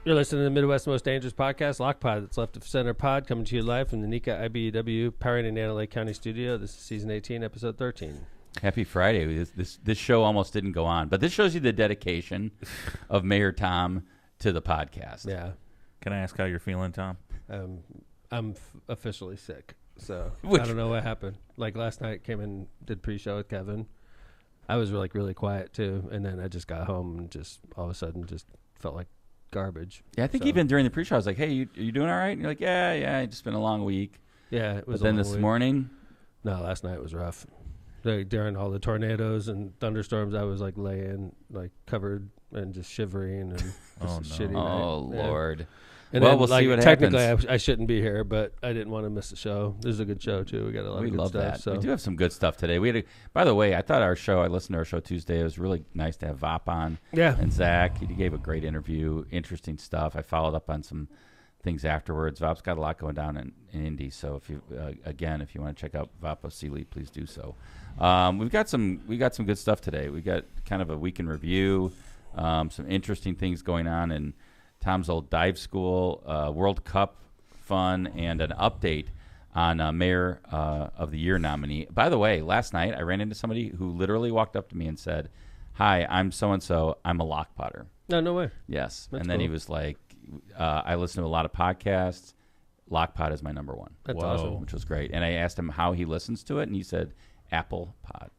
You're listening to the Midwest's Most Dangerous Podcast, Lock Pod. It's Left of Center Pod, coming to you live from the NECA IBEW Power and Indiana Lake County Studio. This is Season 18, Episode 13. Happy Friday. This show almost didn't go on, but this shows you the dedication of Mayor Tom to the podcast. Yeah. Can I ask how you're feeling, Tom? I'm officially sick, so I don't know what happened. Like last night, came in, did pre-show with Kevin. I was really quiet too, and then I just got home and just all of a sudden just felt like garbage. Yeah, I think even during the pre-show, I was like, "Hey, are you doing all right?" And you're like, "Yeah, it's just been a long week." Yeah, it was. But then this morning, no, last night was rough. During all the tornadoes and thunderstorms, I was like laying like covered and just shivering and shitty night. Oh Lord. Yeah. And well, then, we'll see what technically happens. I shouldn't be here, but I didn't want to miss the show. This is a good show too. We got a lot of good love stuff. that. So. We do have some good stuff today. We had by the way, I thought I listened to our show Tuesday. It was really nice to have Vop on. Yeah. And Zach, he gave a great interview. Interesting stuff. I followed up on some things afterwards. Vop's got a lot going down in Indy. So if you if you want to check out Vop Osili, please do so. We got some good stuff today. We got kind of a week in review, some interesting things going on in Tom's old dive school, World Cup fun, and an update on Mayor of the Year nominee. By the way, last night I ran into somebody who literally walked up to me and said, "Hi, I'm so-and-so. I'm a lock potter." No way. Yes. That's and then cool. he was like, I listen to a lot of podcasts. Lock Pod is my number one. That's awesome. Which was great. And I asked him how he listens to it, and he said, Apple Pod.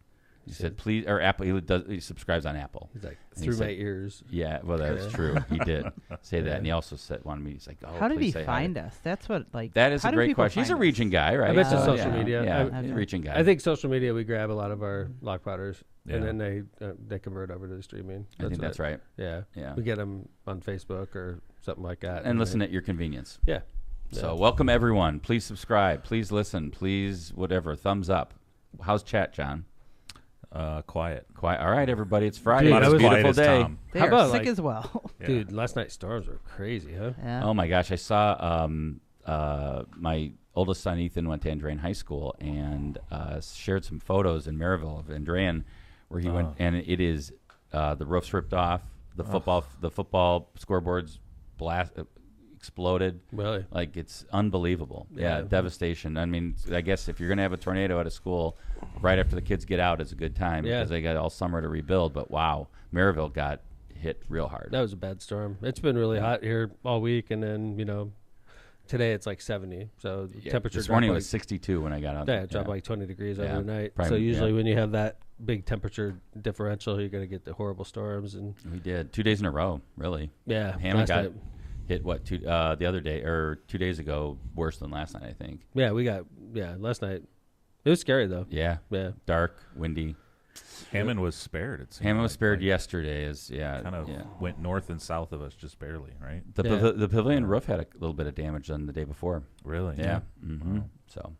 He said, please, or Apple, he subscribes on Apple. He's like, And through my ears. Yeah, well, that's true. He did say that. And he also wanted me, he's like, oh, how did he say find hi. us? That's what, like, That is how a do great people question. He's a find us? region guy, right? I bet it's Oh, social yeah. media. Yeah, he's a region guy. I think social media, we grab a lot of our lock potters, Yeah. and then they convert over to the streaming. I think that's right. Yeah. Yeah. We get them on Facebook or something like that. And listen at your convenience. Yeah. So welcome, everyone. Please subscribe. Please listen. Please whatever. Thumbs up. How's chat, John? Quiet. Quiet. All right, everybody. It's Friday. Dude, It's I a was beautiful quiet as day. Tom. They How are about, sick like- as well. Yeah. Dude, last night's storms were crazy, huh? Yeah. Oh my gosh, I saw my oldest son Ethan went to Andrean High School and shared some photos in Maryville of Andrean where he went, and it is the roof's ripped off, the football scoreboards exploded. Really? Like, it's unbelievable. Yeah, Yeah. devastation. I mean, I guess if you're going to have a tornado at a school right after the kids get out, it's a good time because they got all summer to rebuild. But wow, Maryville got hit real hard. That was a bad storm. It's been really hot here all week, and then, today it's like 70. So the temperature this morning dropped was 62 when I got out. Yeah, it dropped like 20 degrees Yeah. overnight. Probably, So usually when you have that big temperature differential, you're going to get the horrible storms. And We did 2 days in a row, really. yeah, Hammond last got night. hit the other day or 2 days ago, worse than last night, I think. Yeah, last night. It was scary though. Yeah, Yeah. dark, windy. Hammond was spared. It seemed Hammond was like. spared Like, yesterday. Kind of went north and south of us just barely, right? The pavilion roof had a little bit of damage than the day before. Really? Yeah. Mm-hmm. So.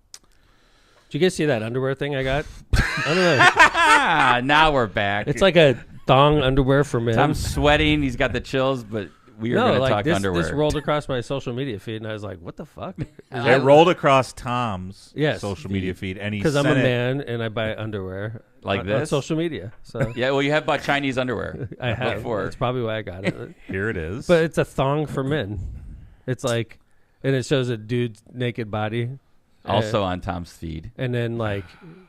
Did you guys see that underwear thing I got? I don't know. Now we're back. It's like a thong underwear for men. Tom's sweating. He's got the chills, but we are going to talk this, underwear. This rolled across my social media feed, and I was like, "What the fuck?" It rolled across Tom's Yes. social media feed, and he Because I'm a sent it- man and I buy underwear Like on this? social media. So Yeah, well, you have bought Chinese underwear. I have. Before. That's probably why I got it. Here it is. But it's a thong for men. It's like, and it shows a dude's naked body. Also on Tom's feed. And then like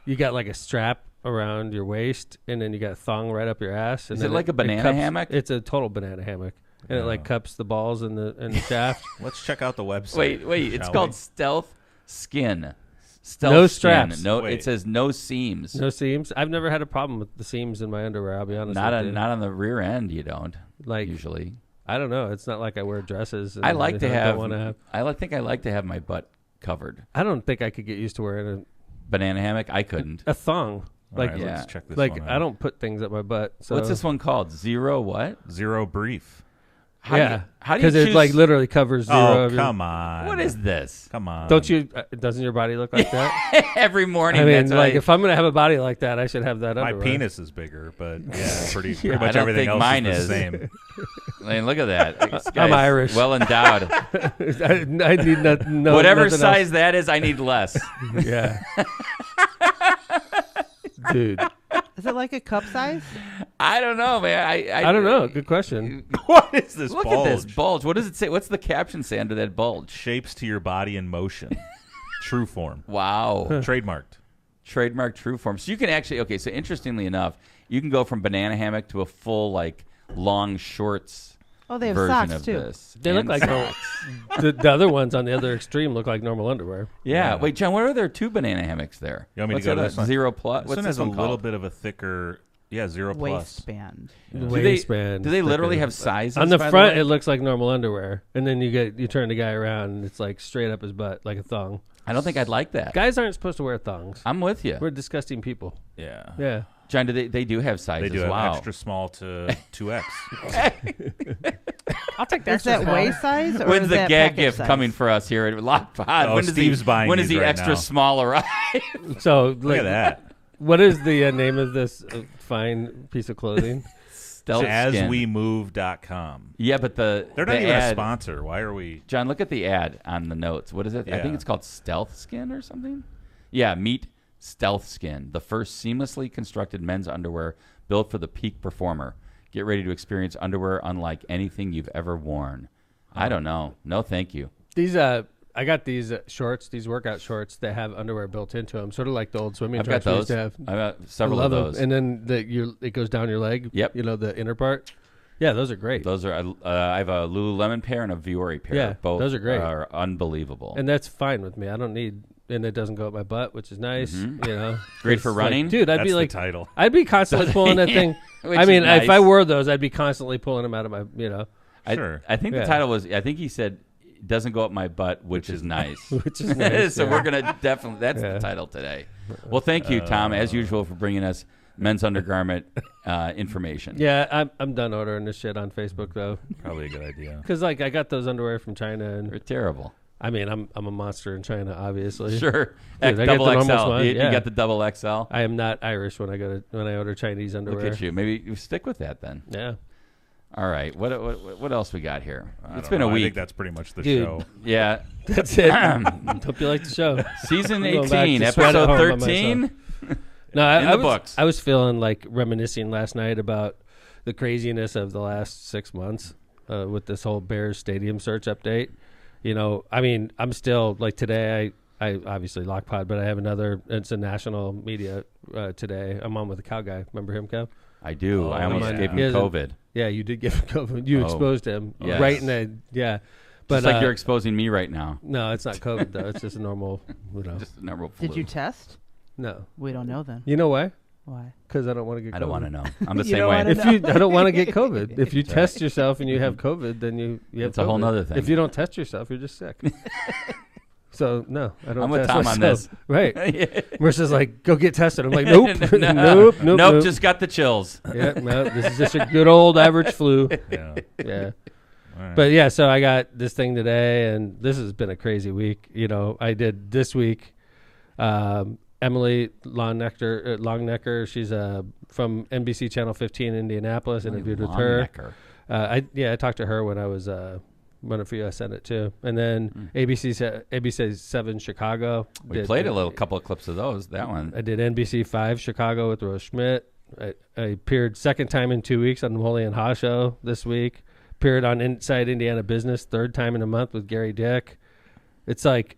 you got like a strap around your waist, and then you got a thong right up your ass. And Is then it like a banana cups- hammock? It's a total banana hammock, and it like cups the balls in the shaft. Let's check out the website. Wait. It's shall called we? Stealth Skin. Stealth No Skin. straps. No, Wait. it says no seams. No seams. I've never had a problem with the seams in my underwear. I'll be honest. Not with on you. not on the rear end. You don't like usually. I don't know. It's not like I wear dresses. And I like to I have. don't wanna have. I think I like to have my butt covered. I don't think I could get used to wearing Banana hammock. I couldn't. a thong. All Like right, yeah. let's check this like one out. I don't put things up my butt. So. What's this one called? Zero what? Zero brief. How do yeah, how do you because choose? it like literally covers zero. Oh, of your- come on. What is this? Come on. Don't you? Doesn't your body look like that? Every morning. I mean, that's like what if I'm gonna have a body like that, I should have that My underwear. penis is bigger, but yeah, pretty I much don't everything think else mine is the is. same. I mean, look at that. This I'm guy's Irish. Well endowed. I need no Whatever nothing size else. that is, I need less. Yeah. Dude. Is it like a cup size? I don't know, man. I don't know. Good question. What is this Look bulge? at this bulge. What does it say? What's the caption say under that bulge? Shapes to your body in motion. True form. Wow. Trademarked. Trademark true form. So you can actually, okay, so interestingly enough, you can go from banana hammock to a full, like, long shorts they have version socks of too. this. They look And like socks. the other ones on the other extreme look like normal underwear. Yeah. Yeah. Wait, John, what are there two banana hammocks there? You want me What's to go to that, this one? Zero plus? This What's one this has a one little called? bit of a thicker, Zero plus. Waistband. Yeah. Waistband. Do they literally thicker. have sizes? On the by front, way? it looks like normal underwear, and then you turn the guy around, and it's like straight up his butt, like a thong. I don't think I'd like that. Guys aren't supposed to wear thongs. I'm with you. We're disgusting people. Yeah. Yeah. John, they do have They sizes. do have wow. extra small to 2X. I'll take that. Is that waist size? Or When's is the that gag package gift size? coming for us here at Lockpod? Oh, when does Steve's buying When does these the right extra now. small arrive? So, Look like, at that. what is the name of this fine piece of clothing? Stealth skin. AsWeMove.com. Yeah, but They're not the even ad, a sponsor. Why are we? John, look at the ad on the notes. What is it? I think Yeah. it's called Stealth Skin or something. Yeah, meet Stealth Skin, the first seamlessly constructed men's underwear built for the peak performer. Get ready to experience underwear unlike anything you've ever worn. I don't know. No, thank you. These I got these shorts, these workout shorts that have underwear built into them, sort of like the old swimming I've got trunks we those. used to have. I've got I several love of them. those. And then it goes down your leg. Yep. You know, the inner part. Yeah, those are great. Those are I have a Lululemon pair and a Vuori pair. Yeah, Both those are great. Are unbelievable. And that's fine with me. I don't need, and it doesn't go up my butt, which is nice. Mhm. You know, Great for It's like, running? dude. I'd That's be like, the title. I'd be constantly pulling that thing. Which I mean, is nice. if I wore those, I'd be constantly pulling them out of my, you know, Sure. I think Yeah. the title was. I think he said, "It doesn't go up my butt," which is nice. which is nice. So yeah. we're gonna definitely. That's Yeah. the title today. Well, thank you, Tom, as usual, for bringing us men's undergarment information. Yeah, I'm done ordering this shit on Facebook though, Probably a good idea. because like I got those underwear from China, They're and terrible. I mean I'm a monster in China, obviously. Sure, I got double the normal XL. one, You yeah. got the double XL. I am not Irish when I order Chinese underwear. Look at you. Maybe you stick with that then. Yeah. All right. What else we got here? I It's don't been a know. I week. think that's pretty much the Dude. show. Yeah. That's it. Hope you like the show. Season I'm going back 18, to sweat at episode home by 13. No, I, In I the was, books. I was feeling like reminiscing last night about the craziness of the last 6 months with this whole Bears stadium search update. You know, I mean, I'm still like today. I obviously Lockpod, but I have another. It's a national media today. I'm on with the cow guy. Remember him, Kev? I do. Oh, I almost yeah. gave He him has a- COVID. Yeah, you did give him COVID. You Oh, exposed him yes. right in the But Just like you're exposing me right now. no, it's not COVID though. It's just a normal. You know, Just a normal flu. Did you test? no. We don't know then. You know why? Why? Because I don't want to get. I don't COVID. want to know. I'm the You same don't way. wanna If you, I don't want to get COVID. If you That's test yourself and you have COVID, then you have. It's a whole COVID. nother thing. If you don't test yourself, you're just sick. So no, I don't. I'm with test Tom on myself. this. Right. Yeah. Mercer's like, go get tested. I'm like, nope, nope. Just got the chills. Yeah, no, this is just a good old average flu. Yeah. Yeah. All right. But yeah, so I got this thing today, and this has been a crazy week. You know, I did this week. Emily Longnecker, she's from NBC Channel 15 in Indianapolis. Interviewed with her. I talked to her when I was one of you. I sent it to, and then ABC 7 Chicago. We played a little couple of clips of those. That one. I did NBC 5 Chicago with Rose Schmidt. I appeared second time in 2 weeks on the Holy and Ha show this week. Appeared on Inside Indiana Business third time in a month with Gary Dick. It's like,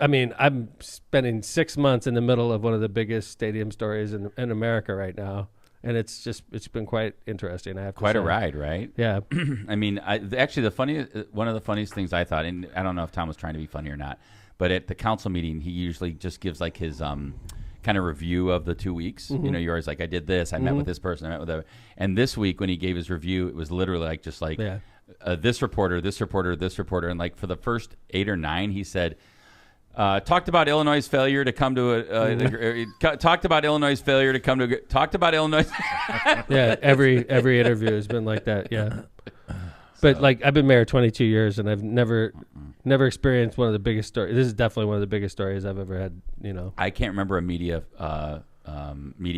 I mean, I'm spending 6 months in the middle of one of the biggest stadium stories in America right now. And it's been quite interesting. I have to Quite say. a ride, right? Yeah. I mean, actually, one of the funniest things I thought, and I don't know if Tom was trying to be funny or not, but at the council meeting, he usually just gives like his kind of review of the 2 weeks. Mm-hmm. You know, you're always like, I did this, I met with this person, I met with that. And this week when he gave his review, it was literally like this reporter, this reporter, this reporter, and like for the first 8 or 9, he said. Talked about Illinois' failure to come to talked about Illinois' failure to come to talked about Illinois. Yeah, every interview has been like that. Yeah, but like I've been mayor 22 years, and I've never experienced one of the biggest stories. This is definitely one of the biggest stories I've ever had. You know, I can't remember a media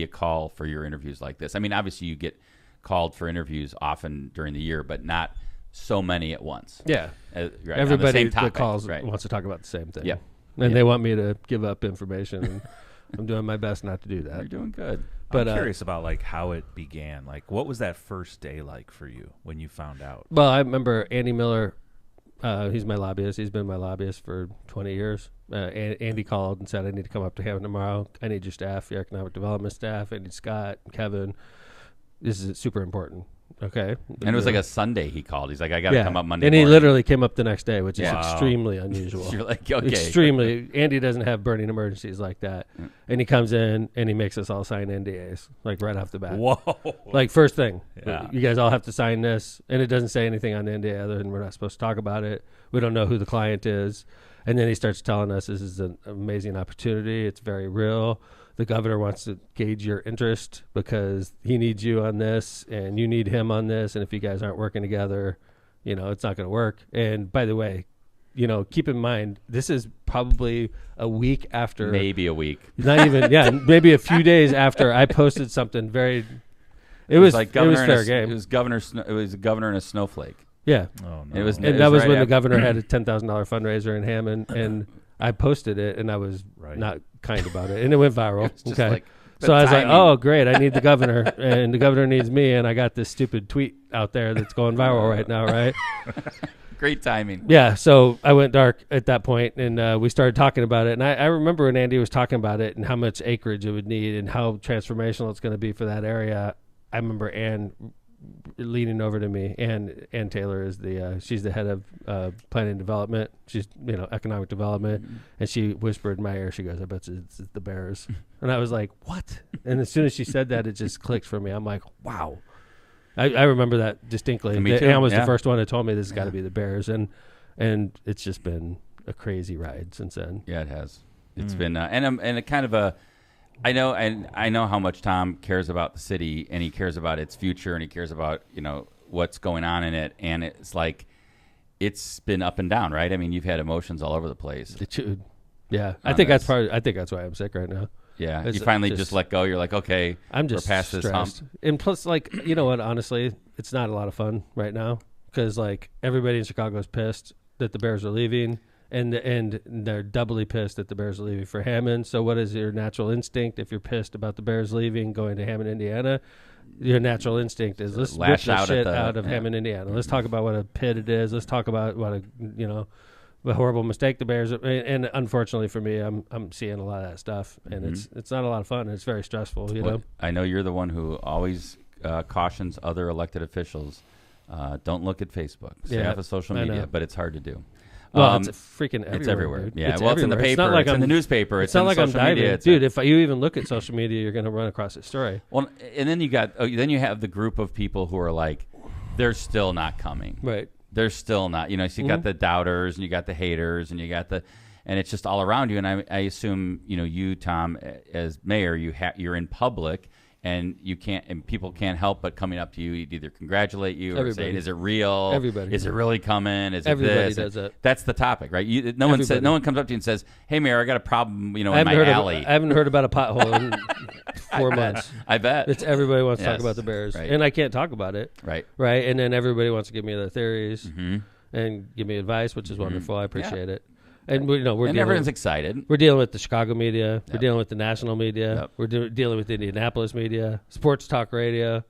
call for your interviews like this. I mean, obviously you get called for interviews often during the year, but not so many at once. yeah. Right, on the Everybody same that topic, calls right. wants to talk about the same thing. Yep. And Yeah. they want me to give up information, and I'm doing my best not to do You're that. doing good. But I'm curious about like how it began. Like, what was that first day like for you when you found out? well, I remember Andy Miller. He's my lobbyist. He's been my lobbyist for 20 years. Andy called and said, I need to come up to Hammond tomorrow. I need your staff, your economic development staff. I need Scott, Kevin. This is super important. Okay. And it was like a Sunday he called. He's like, I got to come up Monday And he morning. literally came up the next day, which is Yeah. extremely unusual. You're like, okay. Extremely. Andy doesn't have burning emergencies like that. And he comes in and he makes us all sign NDAs, like right off the bat. Whoa. Like first thing, Yeah. you guys all have to sign this, and it doesn't say anything on the NDA other than we're not supposed to talk about it. We don't know who the client is, and then he starts telling us this is an amazing opportunity. It's very real. The governor wants to gauge your interest because he needs you on this, and you need him on this. And if you guys aren't working together, it's not going to work. And by the way, keep in mind this is probably a week after, Maybe a week. not even, maybe a few days after I posted something very. It was like it was governor. fair game. It was a governor and a snowflake. Yeah, Oh, no. It was, and that was right when the after- governor had a $10,000 fundraiser in Hammond, and I posted it, and I was Right. not kind about it, and it went viral. It's just Okay, like the so I was timing. like, "Oh, great! I need the governor, and the governor needs me, and I got this stupid tweet out there that's going viral right now, right?" Great timing. Yeah, so I went dark at that point, and we started talking about it. And I remember when Andy was talking about it and how much acreage it would need and how transformational it's going to be for that area. I remember Ann leaning over to me. Ann Taylor is she's the head of planning and development. She's economic development, and she whispered in my ear. She goes, "I bet it's the Bears," and I was like, "What?" And as soon as she said that, it just clicked for me. I'm like, "Wow." I remember that distinctly. Me too, Ann was yeah. the first one that told me this has got to be the Bears, and it's just been a crazy ride since then. Yeah, it has. It's been and a kind of a. I know how much Tom cares about the city, and he cares about its future, and he cares about what's going on in it, and it's like it's been up and down, right? I mean, you've had emotions all over the place. Yeah, I On think that's this. I think that's why I'm sick right now. Yeah, It's you finally just- just let go. You're like, okay, I'm just we're past this hump. stressed. And plus, like, you know what? Honestly, it's not a lot of fun right now because like everybody in Chicago is pissed that the Bears are leaving, and they're doubly pissed that the Bears are leaving for Hammond. So, what is your natural instinct if you're pissed about the Bears leaving, going to Hammond, Indiana? Your natural instinct is let's rip Lash the out at shit the- out of yeah. Hammond, Indiana. Let's talk about what a pit it is. Let's talk about what a horrible mistake the Bears. And unfortunately for me, I'm seeing a lot of that stuff, and it's not a lot of fun. It's very stressful. Well, I know you're the one who always cautions other elected officials. Don't look at Facebook. Stay Yeah, off of social I media, know. but it's hard to do. Well, it's freaking everywhere. It's everywhere. Dude. Yeah, It's well, it's in the everywhere. paper. Not like It's in the I'm- newspaper. It's It's not in like I'm social diving, media. It's dude. If you even look at social media, you're going to run across this story. well, and then then you have the group of people who are like, they're still not coming. Right. They're still not. So you got the doubters and you got the haters and you got and it's just all around you. And I assume you, Tom, as mayor, you're in public. And people can't help but coming up to you to either congratulate you or saying, "Is it real? Everybody. Is it really coming? Is it Everybody this?" does that. That's the topic, right? No Everybody. one comes up to you and says, "Hey, Mayor, I got a problem, in I my alley." I haven't heard about a pothole in 4 months. I bet. It's everybody wants to talk Yes, about the Bears, right. and I can't talk about it. Right. Right. And then everybody wants to give me their theories Mm-hmm. and give me advice, which is wonderful. I appreciate it. And we're And dealing. everyone's excited. We're dealing with the Chicago media. We're Yep. dealing with the national media. Yep. We're dealing with the Indianapolis media, sports talk radio,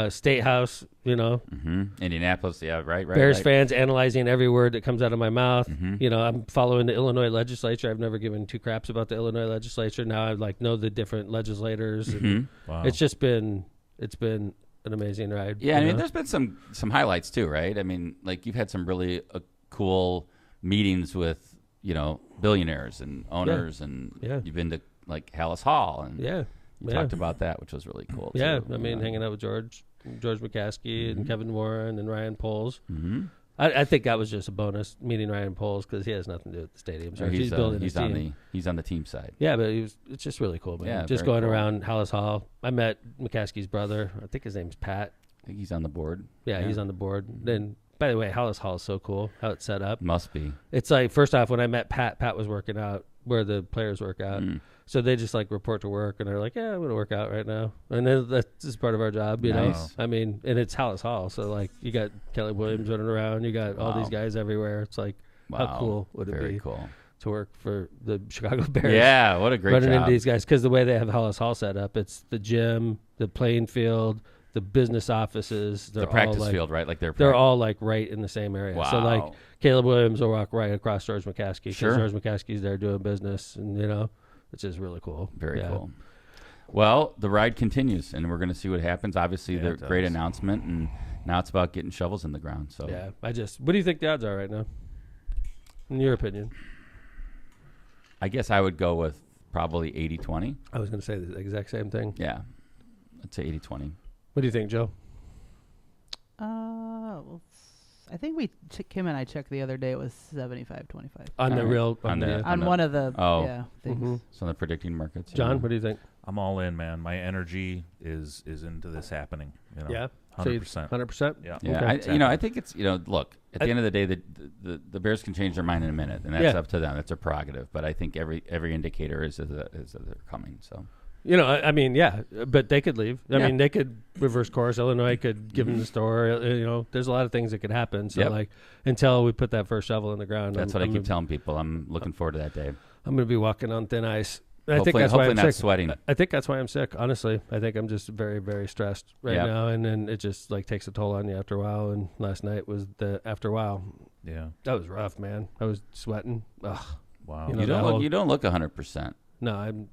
State House. Mm-hmm. Indianapolis, yeah, right. Bears right. fans analyzing every word that comes out of my mouth. Mm-hmm. I'm following the Illinois legislature. I've never given two craps about the Illinois legislature. Now I know the different legislators. And Mm-hmm. Wow. it's been an amazing ride. Yeah, I you mean, know? there's been some highlights too, right? I mean, like you've had some really cool meetings with billionaires and owners, and Yeah. you've been to like Hallis Hall, and yeah. you Yeah. talked about that, which was really cool. Yeah, too. I mean, hanging out with George McCaskey and Kevin Warren and Ryan Poles. Mm-hmm. I think that was just a bonus meeting Ryan Poles because he has nothing to do with the stadium. So he's building his team. He's on the team side. Yeah, but it's just really cool, man. Yeah, just very going cool. around Hallis Hall. I met McCaskey's brother. I think his name's Pat. I think he's on the board. Yeah, he's on the board. Then, by the way, Hallis Hall is so cool how it's set up. Must be. It's like, first off, when I met Pat was working out where the players work out. Mm. So they just like report to work and they're like, yeah, I'm going to work out right now. And then that's just part of our job, you know? Nice. I mean, and it's Hallis Hall. So like you got Kelly Williams running around. You got all Wow. these guys everywhere. It's like, Wow. how cool would it Very be? cool. to work for the Chicago Bears. Yeah, what a great running job. into these guys, because the way they have Hollis Hall set up, it's the gym, the playing field, the business offices. The practice field, right? Like they're all like right in the same area. Wow. So like Caleb Williams will walk right across George McCaskey, because Sure. George McCaskey's there doing business, and which is really cool. Very Yeah. cool. Well, the ride continues, and we're going to see what happens. Obviously, Yeah, the it does. great announcement, and now it's about getting shovels in the ground. So Yeah, what do you think the odds are right now, in your opinion? I guess I would go with probably 80-20. I was going to say the exact same thing. Yeah, I'd say 80-20. What do you think, Joe? Well, I think Kim and I checked the other day. It was 75-25 On All the right. real, On the- on one of the things. Mhm. So they're predicting markets. John, what do you think? I'm all in, man. My energy is into this happening. Yeah, 100%. 100%. Yeah. Yeah, Okay. I think it's look, at the end of the day, the Bears can change their mind in a minute, and that's Yeah. up to them. That's a prerogative. But I think every indicator is that they're coming. So I mean, yeah, but they could leave. I Yeah. mean, they could reverse course. Illinois could give them the store. There's a lot of things that could happen. So, Yep. until we put that first shovel in the ground, that's what I keep telling people. I'm looking forward to that day. I'm going to be walking on thin ice. And Hopefully, I think that's why I'm not sick. sweating. I think that's why I'm sick. Honestly, I think I'm just very, very stressed right Yep. now, and then it just takes a toll on you after a while. And last night was after a while. Yeah. That was rough, man. I was sweating. Ugh. Wow. You know, You that don't whole- look. You don't look 100%. No, I'm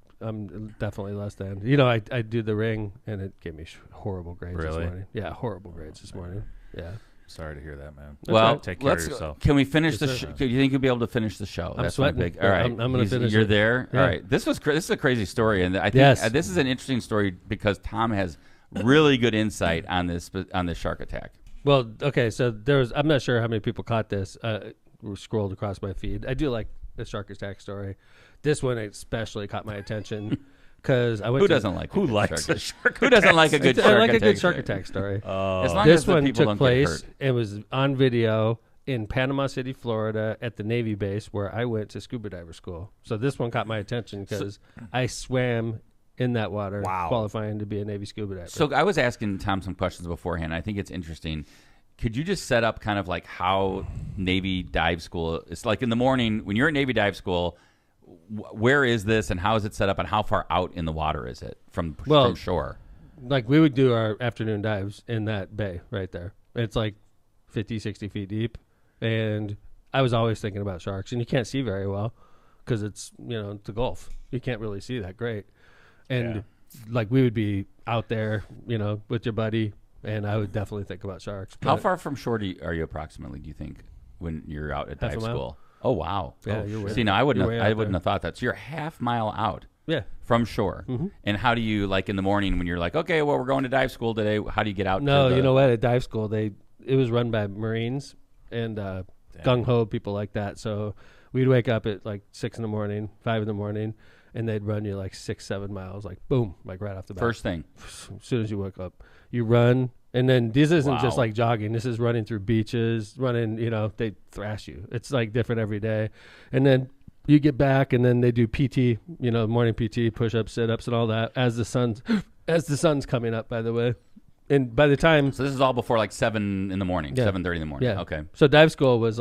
definitely less than. I do the ring, and it gave me horrible grades this Really? morning. Yeah, horrible grades this morning. Yeah. Sorry to hear that, man. That's Well, right. Take care of yourself. Can we finish Yes, the? sir. Do you think you'll be able to finish the show? I'm my sweating. big. Yeah, All right, I'm gonna finish You're it. there. Yeah. All right. This is a crazy story, and I think Yes. this is an interesting story because Tom has really good insight on this shark attack. Well, okay, so I'm not sure how many people caught this. Scrolled across my feed. I do like the shark attack story. This one especially caught my attention because I went. Who doesn't like? Who a good likes shark a shark Who doesn't like a good I shark like a attack? good shark attack story. As long This as the one people took don't get place. hurt. It was on video in Panama City, Florida, at the Navy base where I went to scuba diver school. So this one caught my attention because I swam in that water, qualifying to be a Navy scuba diver. So I was asking Tom some questions beforehand. I think it's interesting. Could you just set up kind of like how Navy dive school? It's like in the morning when you're at Navy dive school. Where is this, and how is it set up, and how far out in the water is it from shore? We would do our afternoon dives in that bay right there. It's 50, 60 feet deep. And I was always thinking about sharks. And you can't see very well because it's, it's a Gulf. You can't really see that great. And we would be out there, with your buddy, and I would definitely think about sharks. How far from shore are you approximately, do you think, when you're out at Half a dive mile. school? Oh, wow. Yeah, you're way- See, now I you're wouldn't way out have there. thought that. So you're half mile out Yeah. from shore. Mm-hmm. And how do you, in the morning when you're okay, well, we're going to dive school today, how do you get out? No, you know what? At dive school, it was run by Marines and gung-ho people like that. So we'd wake up at 6 in the morning, 5 in the morning, and they'd run you 6-7 miles, boom, right off the bat. First thing. As soon as you wake up, you run. And then this isn't just Wow. jogging. This is running through beaches, running, they thrash you. It's different every day. And then you get back and then they do PT, morning PT, push-ups, sit-ups and all that as the sun's coming up, by the way. And by the time, So this is all before 7 in the morning, Yeah. 7:30 in the morning. yeah. Okay. So dive school was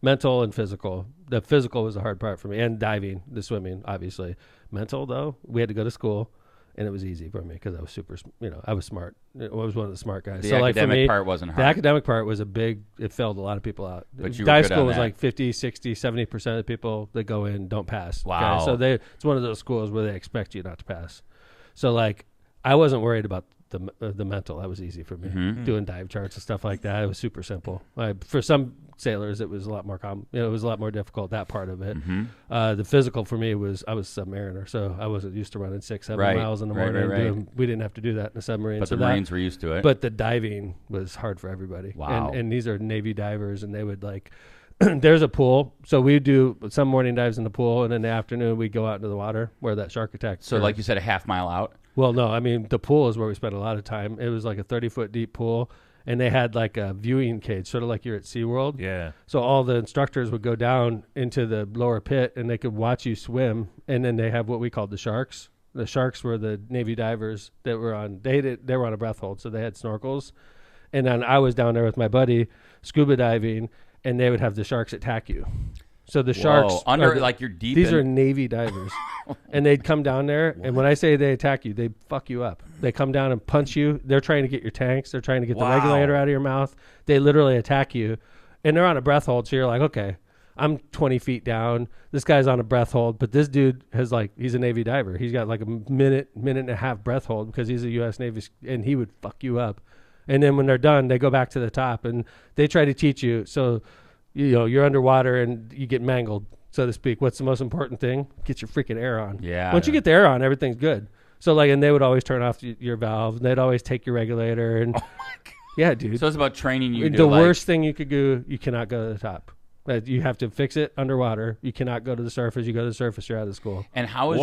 mental and physical. The physical was the hard part for me, and diving, the swimming, obviously. Mental, though, we had to go to school. And it was easy for me because I was super, I was smart. I was one of the smart guys. The so academic for me, part wasn't the hard. academic part was it failed a lot of people out. But you were dive good school on was that. 50, 60, 70% of the people that go in don't pass. Wow. So it's one of those schools where they expect you not to pass. So I wasn't worried about the mental. That was easy for me. Mhm. Doing dive charts and stuff like that. It was super simple. For some sailors, it was a lot more it was a lot more difficult, that part of it. Mhm. The physical for me was I was a submariner, so I wasn't used to running 6-7 Right. miles in the Right, morning. right. We didn't have to do that in a submarine. But so the Marines were used to it. but the diving was hard for everybody. Wow. And these are Navy divers, and they would there's a pool. So we do some morning dives in the pool, and in the afternoon we go out into the water where that shark attack. so occurred. you said, a half mile out? Well, no, I mean, the pool is where we spent a lot of time. It was a 30-foot deep pool, and they had a viewing cage, sort of like you're at SeaWorld. Yeah. So all the instructors would go down into the lower pit, and they could watch you swim, and then they have what we called the sharks. The sharks were the Navy divers that were on. They were on a breath hold, so they had snorkels, and then I was down there with my buddy scuba diving, and they would have the sharks attack you. So the sharks under like you're deep. These are Navy divers, and they'd come down there. What? And when I say they attack you, they fuck you up. They come down and punch you. They're trying to get your tanks. They're trying to get the regulator out of your mouth. They literally attack you, and they're on a breath hold. So you're like, okay, I'm 20 feet down. This guy's on a breath hold, but this dude has he's a Navy diver. He's got like a minute and a half breath hold because he's a U.S. Navy, and he would fuck you up. And then when they're done, they go back to the top, and they try to teach you. So, you're underwater and you get mangled, so to speak. What's the most important thing? Get your freaking air on. Yeah. Once you get the air on, everything's good. So and they would always turn off your valve, and they'd always take your regulator. And yeah, dude. So it's about training you. The worst thing you could do, you cannot go to the top. You have to fix it underwater. You cannot go to the surface. You go to the surface, you're out of the school. And how is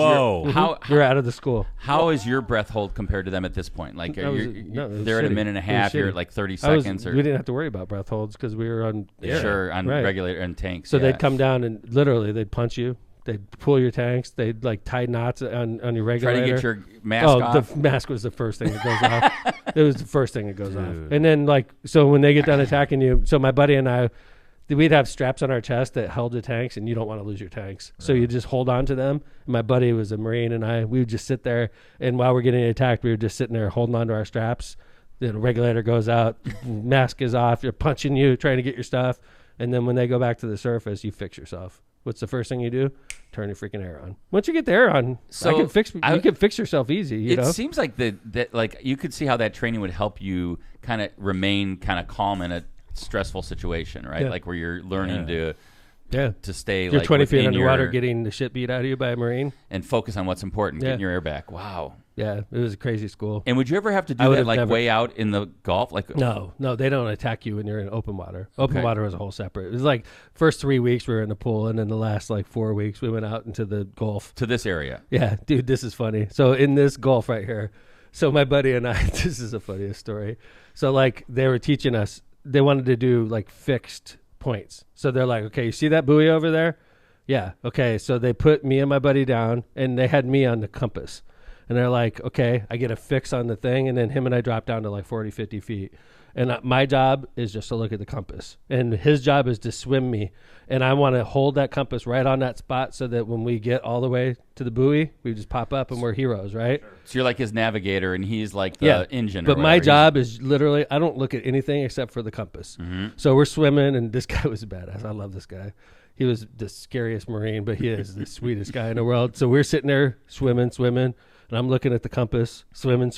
you're out of the school? How is your breath hold compared to them at this point? Like they're at a minute and a half. You're at like 30 seconds. We didn't have to worry about breath holds because we were on air. Sure, on regulator and tanks. So they'd come down and literally they'd punch you. They'd pull your tanks. They'd tie knots on your regulator. Try to get your mask off. The mask was the first thing that goes off. It was the first thing that goes off. And then so when they get done attacking you, so my buddy and I, we'd have straps on our chest that held the tanks, and you don't want to lose your tanks. Right. So you just hold on to them. And my buddy was a Marine, and we would just sit there, and while we're getting attacked, we were just sitting there holding on to our straps. The regulator goes out, mask is off, you're punching you, trying to get your stuff. And then when they go back to the surface, you fix yourself. What's the first thing you do? Turn your freaking air on. Once you get the air on, you can fix yourself easy. You seems like that you could see how that training would help you kind of remain kind of calm in a stressful situation, right? Like where you're learning to stay. You're 20 feet underwater, getting the shit beat out of you by a Marine, and focus on what's important. Getting your air back. Wow. Yeah, it was a crazy school. And would you ever have to do that way out in the Gulf? No, they don't attack you when you're in open water. Open water is a whole separate. It was like first 3 weeks we were in the pool, and then the last 4 weeks we went out into the Gulf. To this area. Yeah, dude, this is funny. So in this Gulf right here, so my buddy and I, this is the funniest story. So they were teaching us, they wanted to do fixed points. So they're like, okay, you see that buoy over there? Yeah. Okay. So they put me and my buddy down, and they had me on the compass. And they're like, okay, I get a fix on the thing. And then him and I drop down to 40, 50 feet. And my job is just to look at the compass. And his job is to swim me. And I want to hold that compass right on that spot so that when we get all the way to the buoy, we just pop up and we're heroes, right? Sure. So you're like his navigator, and he's like the engine. But my job is literally, I don't look at anything except for the compass. Mm-hmm. So we're swimming, and this guy was a badass. I love this guy. He was the scariest Marine, but he is the sweetest guy in the world. So we're sitting there swimming. And I'm looking at the compass, swimming.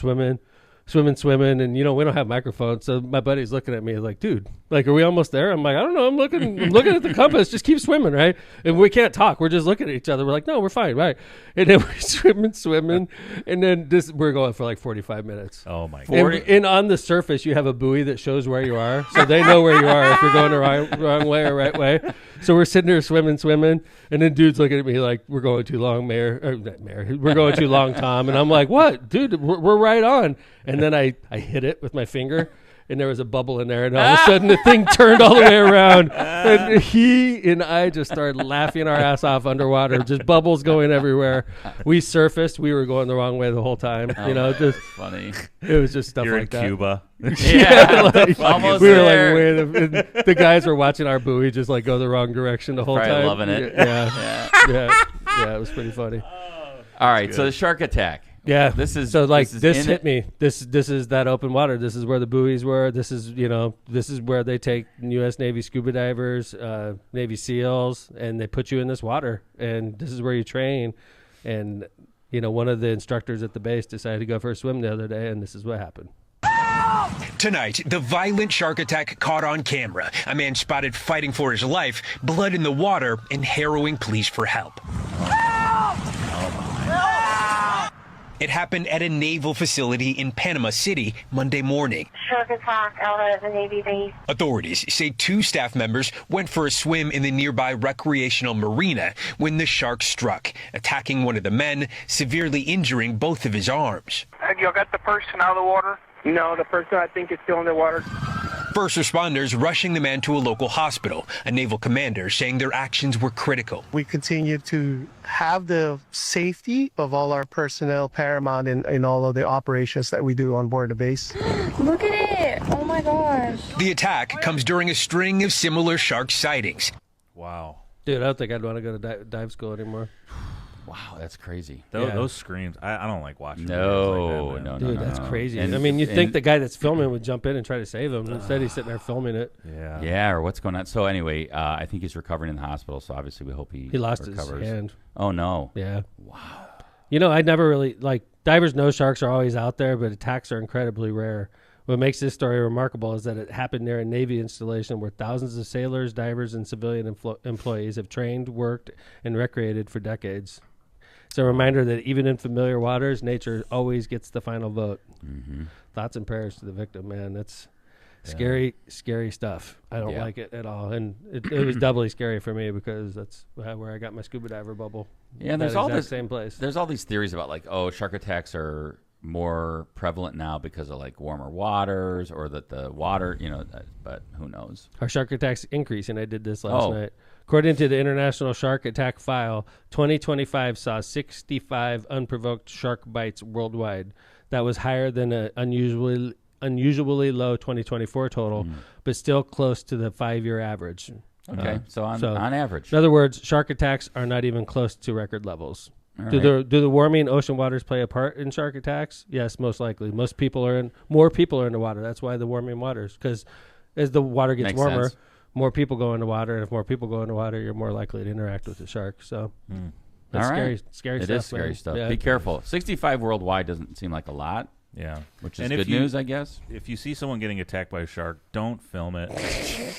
And, we don't have microphones. So my buddy's looking at me like, dude, are we almost there? I'm like, I don't know. I'm looking at the compass. Just keep swimming, right? And we can't talk. We're just looking at each other. We're like, no, we're fine, right? And then we're swimming. And then we're going for 45 minutes. Oh, my God. And on the surface, you have a buoy that shows where you are. So they know where you are if you're going the wrong way or right way. So we're sitting there swimming. And then dude's looking at me like, we're going too long, Mayor. We're going too long, Tom. And I'm like, what? Dude, we're right on. And then I hit it with my finger, and there was a bubble in there. And all of a sudden, the thing turned all the way around. And he and I just started laughing our ass off underwater, just bubbles going everywhere. We surfaced. We were going the wrong way the whole time. Just funny. It was just stuff You're like in that. Cuba. Almost we were there. the guys were watching our buoy just go the wrong direction the whole Probably time. Loving it. Yeah, it was pretty funny. All right, so the shark attack. Yeah, this hit me. This is that open water. This is where the buoys were. This is where they take U.S. Navy scuba divers, Navy SEALs, and they put you in this water. And this is where you train. And one of the instructors at the base decided to go for a swim the other day, and this is what happened. Tonight, the violent shark attack caught on camera. A man spotted fighting for his life, blood in the water, and harrowing pleas for help. It happened at a naval facility in Panama City Monday morning. Shark attack out at the Navy base. Authorities say 2 staff members went for a swim in the nearby recreational marina when the shark struck, attacking one of the men, severely injuring both of his arms. Have y'all got the person out of the water? No, the person I think is still in the water. First responders rushing the man to a local hospital. A naval commander saying their actions were critical. We continue to have the safety of all our personnel paramount in all of the operations that we do on board the base. Look at it. Oh my gosh. The attack comes during a string of similar shark sightings. Wow. Dude, I don't think I'd want to go to dive school anymore. Wow, that's crazy. Those screams, I don't like watching. No, videos like that, man. no, Dude, that's crazy. And- I mean, you'd think and- the guy that's filming would jump in and try to save him. Instead, he's sitting there filming it. Yeah. Yeah, or what's going on? So anyway, I think he's recovering in the hospital. So obviously, we hope he lost recovers. his hand. Oh no! Yeah. Wow. I never really divers know sharks are always out there, but attacks are incredibly rare. What makes this story remarkable is that it happened near a Navy installation where thousands of sailors, divers, and civilian employees have trained, worked, and recreated for decades. It's a reminder that even in familiar waters, nature always gets the final vote. Mm-hmm. Thoughts and prayers to the victim, man. That's scary, scary stuff. I don't like it at all. And it was doubly scary for me because that's where I got my scuba diver bubble. Yeah, there's all this same place. There's all these theories about shark attacks are more prevalent now because of warmer waters, or that the water, but who knows? Our shark attacks increasing. I did this last night. According to the International Shark Attack File, 2025 saw 65 unprovoked shark bites worldwide. That was higher than an unusually low 2024 total, but still close to the 5-year average. Okay, so on average. In other words, shark attacks are not even close to record levels. All Do right. the warming ocean waters play a part in shark attacks? Yes, most likely. More people are in the water. That's why the warming waters, because as the water gets Makes warmer, sense. more people go into water, and if more people go into water, you're more likely to interact with the shark. So that's All right. scary It stuff. is scary man. stuff. Yeah. Be careful. 65 worldwide doesn't seem like a lot, Yeah. which is And if good news, I guess. If you see someone getting attacked by a shark, don't film it.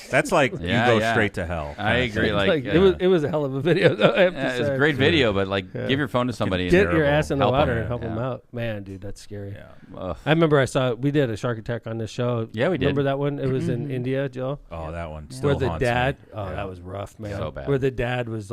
That's like Yeah, you go yeah. straight to hell. I agree. It was a hell of a video, though. I have to It's say. a great video, but give your phone to somebody. and Get your terrible. ass in the Help water them. and help Yeah. them out. Man, dude, that's scary. Yeah. Ugh. I remember we did a shark attack on this show. Yeah, we did. Remember that one? It was in India, Joe. Oh, that one still Where the haunts dad, me. that was rough, man. So bad. Where the dad was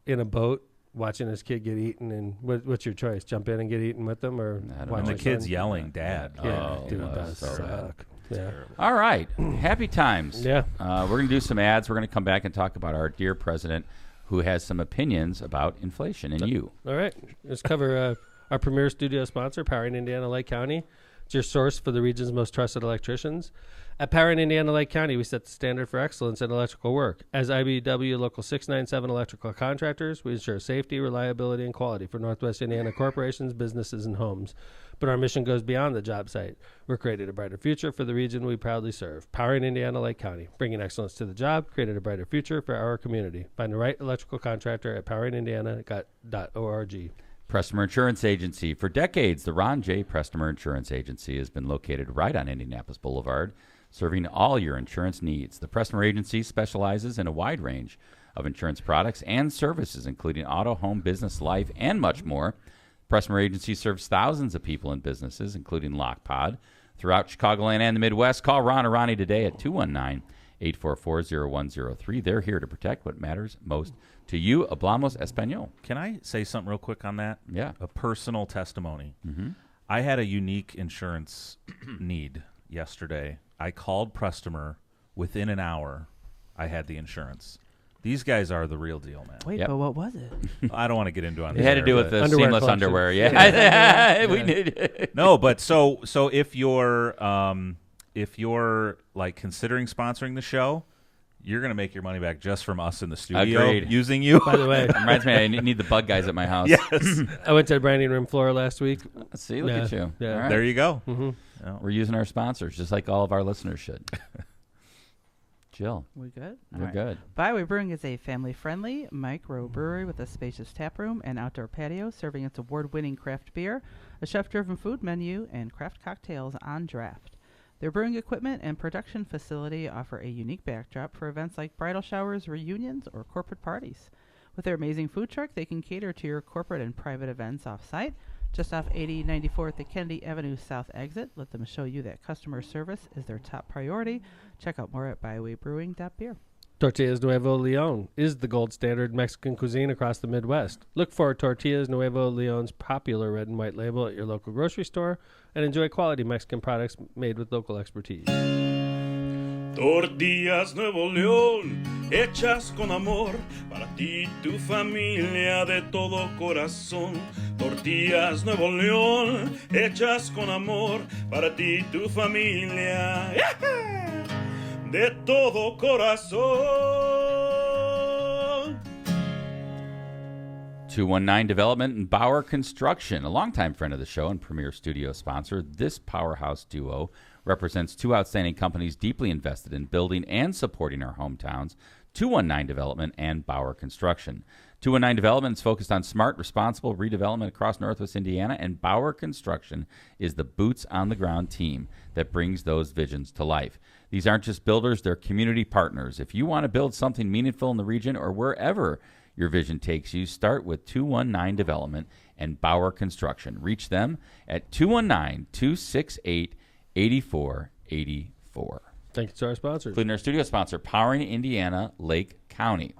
in a boat watching his kid get eaten, and what's your choice? Jump in and get eaten with them, or I don't watch And know. the your kid's son? yelling, "Dad!" Yeah, Oh, dude, that that was so bad. suck. Yeah. All right. Happy times. Yeah. We're going to do some ads. We're going to come back and talk about our dear president who has some opinions about inflation and you. All right. Let's cover our premier studio sponsor, Powering Indiana Lake County. It's your source for the region's most trusted electricians. At Powering Indiana Lake County, we set the standard for excellence in electrical work. As IBW Local 697 electrical contractors, we ensure safety, reliability, and quality for Northwest Indiana corporations, businesses, and homes. But our mission goes beyond the job site. We're creating a brighter future for the region we proudly serve. Powering Indiana Lake County, bringing excellence to the job, creating a brighter future for our community. Find the right electrical contractor at poweringindiana.org. Prestmer Insurance Agency. For decades, the Ron J. Prestmer Insurance Agency has been located right on Indianapolis Boulevard, serving all your insurance needs. The Prestmer Agency specializes in a wide range of insurance products and services, including auto, home, business, life, and much more. Prestmer Agency serves thousands of people and businesses, including LockPod, throughout Chicagoland and the Midwest. Call Ron or Ronnie today at 219-844-0103. They're here to protect what matters most to you. Hablamos Español. Can I say something real quick on that? Yeah. A personal testimony. Mm-hmm. I had a unique insurance need yesterday. I called Prestmer. Within an hour, I had the insurance. These guys are the real deal, man. Wait, Yep. but what was it? I don't want to get into it. It had to do with the Underwear seamless collection. underwear. Yeah. We need No, but so if you're like considering sponsoring the show, you're gonna make your money back just from us in the studio Agreed. using you. By the way, Reminds me, I need the bug guys at my house. Yes. I went to the branding room floor last week. See, look at you. Yeah. All right. There you go. Mm-hmm. We're using our sponsors, just like all of our listeners should. Jill, We good? we're All right. good. Byway Brewing is a family-friendly microbrewery with a spacious tap room and outdoor patio, serving its award-winning craft beer, a chef-driven food menu, and craft cocktails on draft. Their brewing equipment and production facility offer a unique backdrop for events like bridal showers, reunions, or corporate parties. With their amazing food truck, they can cater to your corporate and private events off-site. Just off 8094 at the Kennedy Avenue South exit. Let them show you that customer service is their top priority. Check out more at bywaybrewing.beer. Tortillas Nuevo Leon is the gold standard Mexican cuisine across the Midwest. Look for Tortillas Nuevo Leon's popular red and white label at your local grocery store and enjoy quality Mexican products made with local expertise. Tortillas Nuevo León, hechas con amor, para ti y tu familia de todo corazón. Tortillas Nuevo León, hechas con amor, para ti y tu familia, de todo corazón. 219 Development and Bauer Construction, a longtime friend of the show and premier studio sponsor. This powerhouse duo represents two outstanding companies deeply invested in building and supporting our hometowns, 219 Development and Bauer Construction. 219 Development is focused on smart, responsible redevelopment across Northwest Indiana, and Bauer Construction is the boots-on-the-ground team that brings those visions to life. These aren't just builders, they're community partners. If you want to build something meaningful in the region or wherever your vision takes you, start with 219 Development and Bauer Construction. Reach them at 219-268-8484. Thank you to our sponsors. Including our studio sponsor, Powering Indiana, Lake County.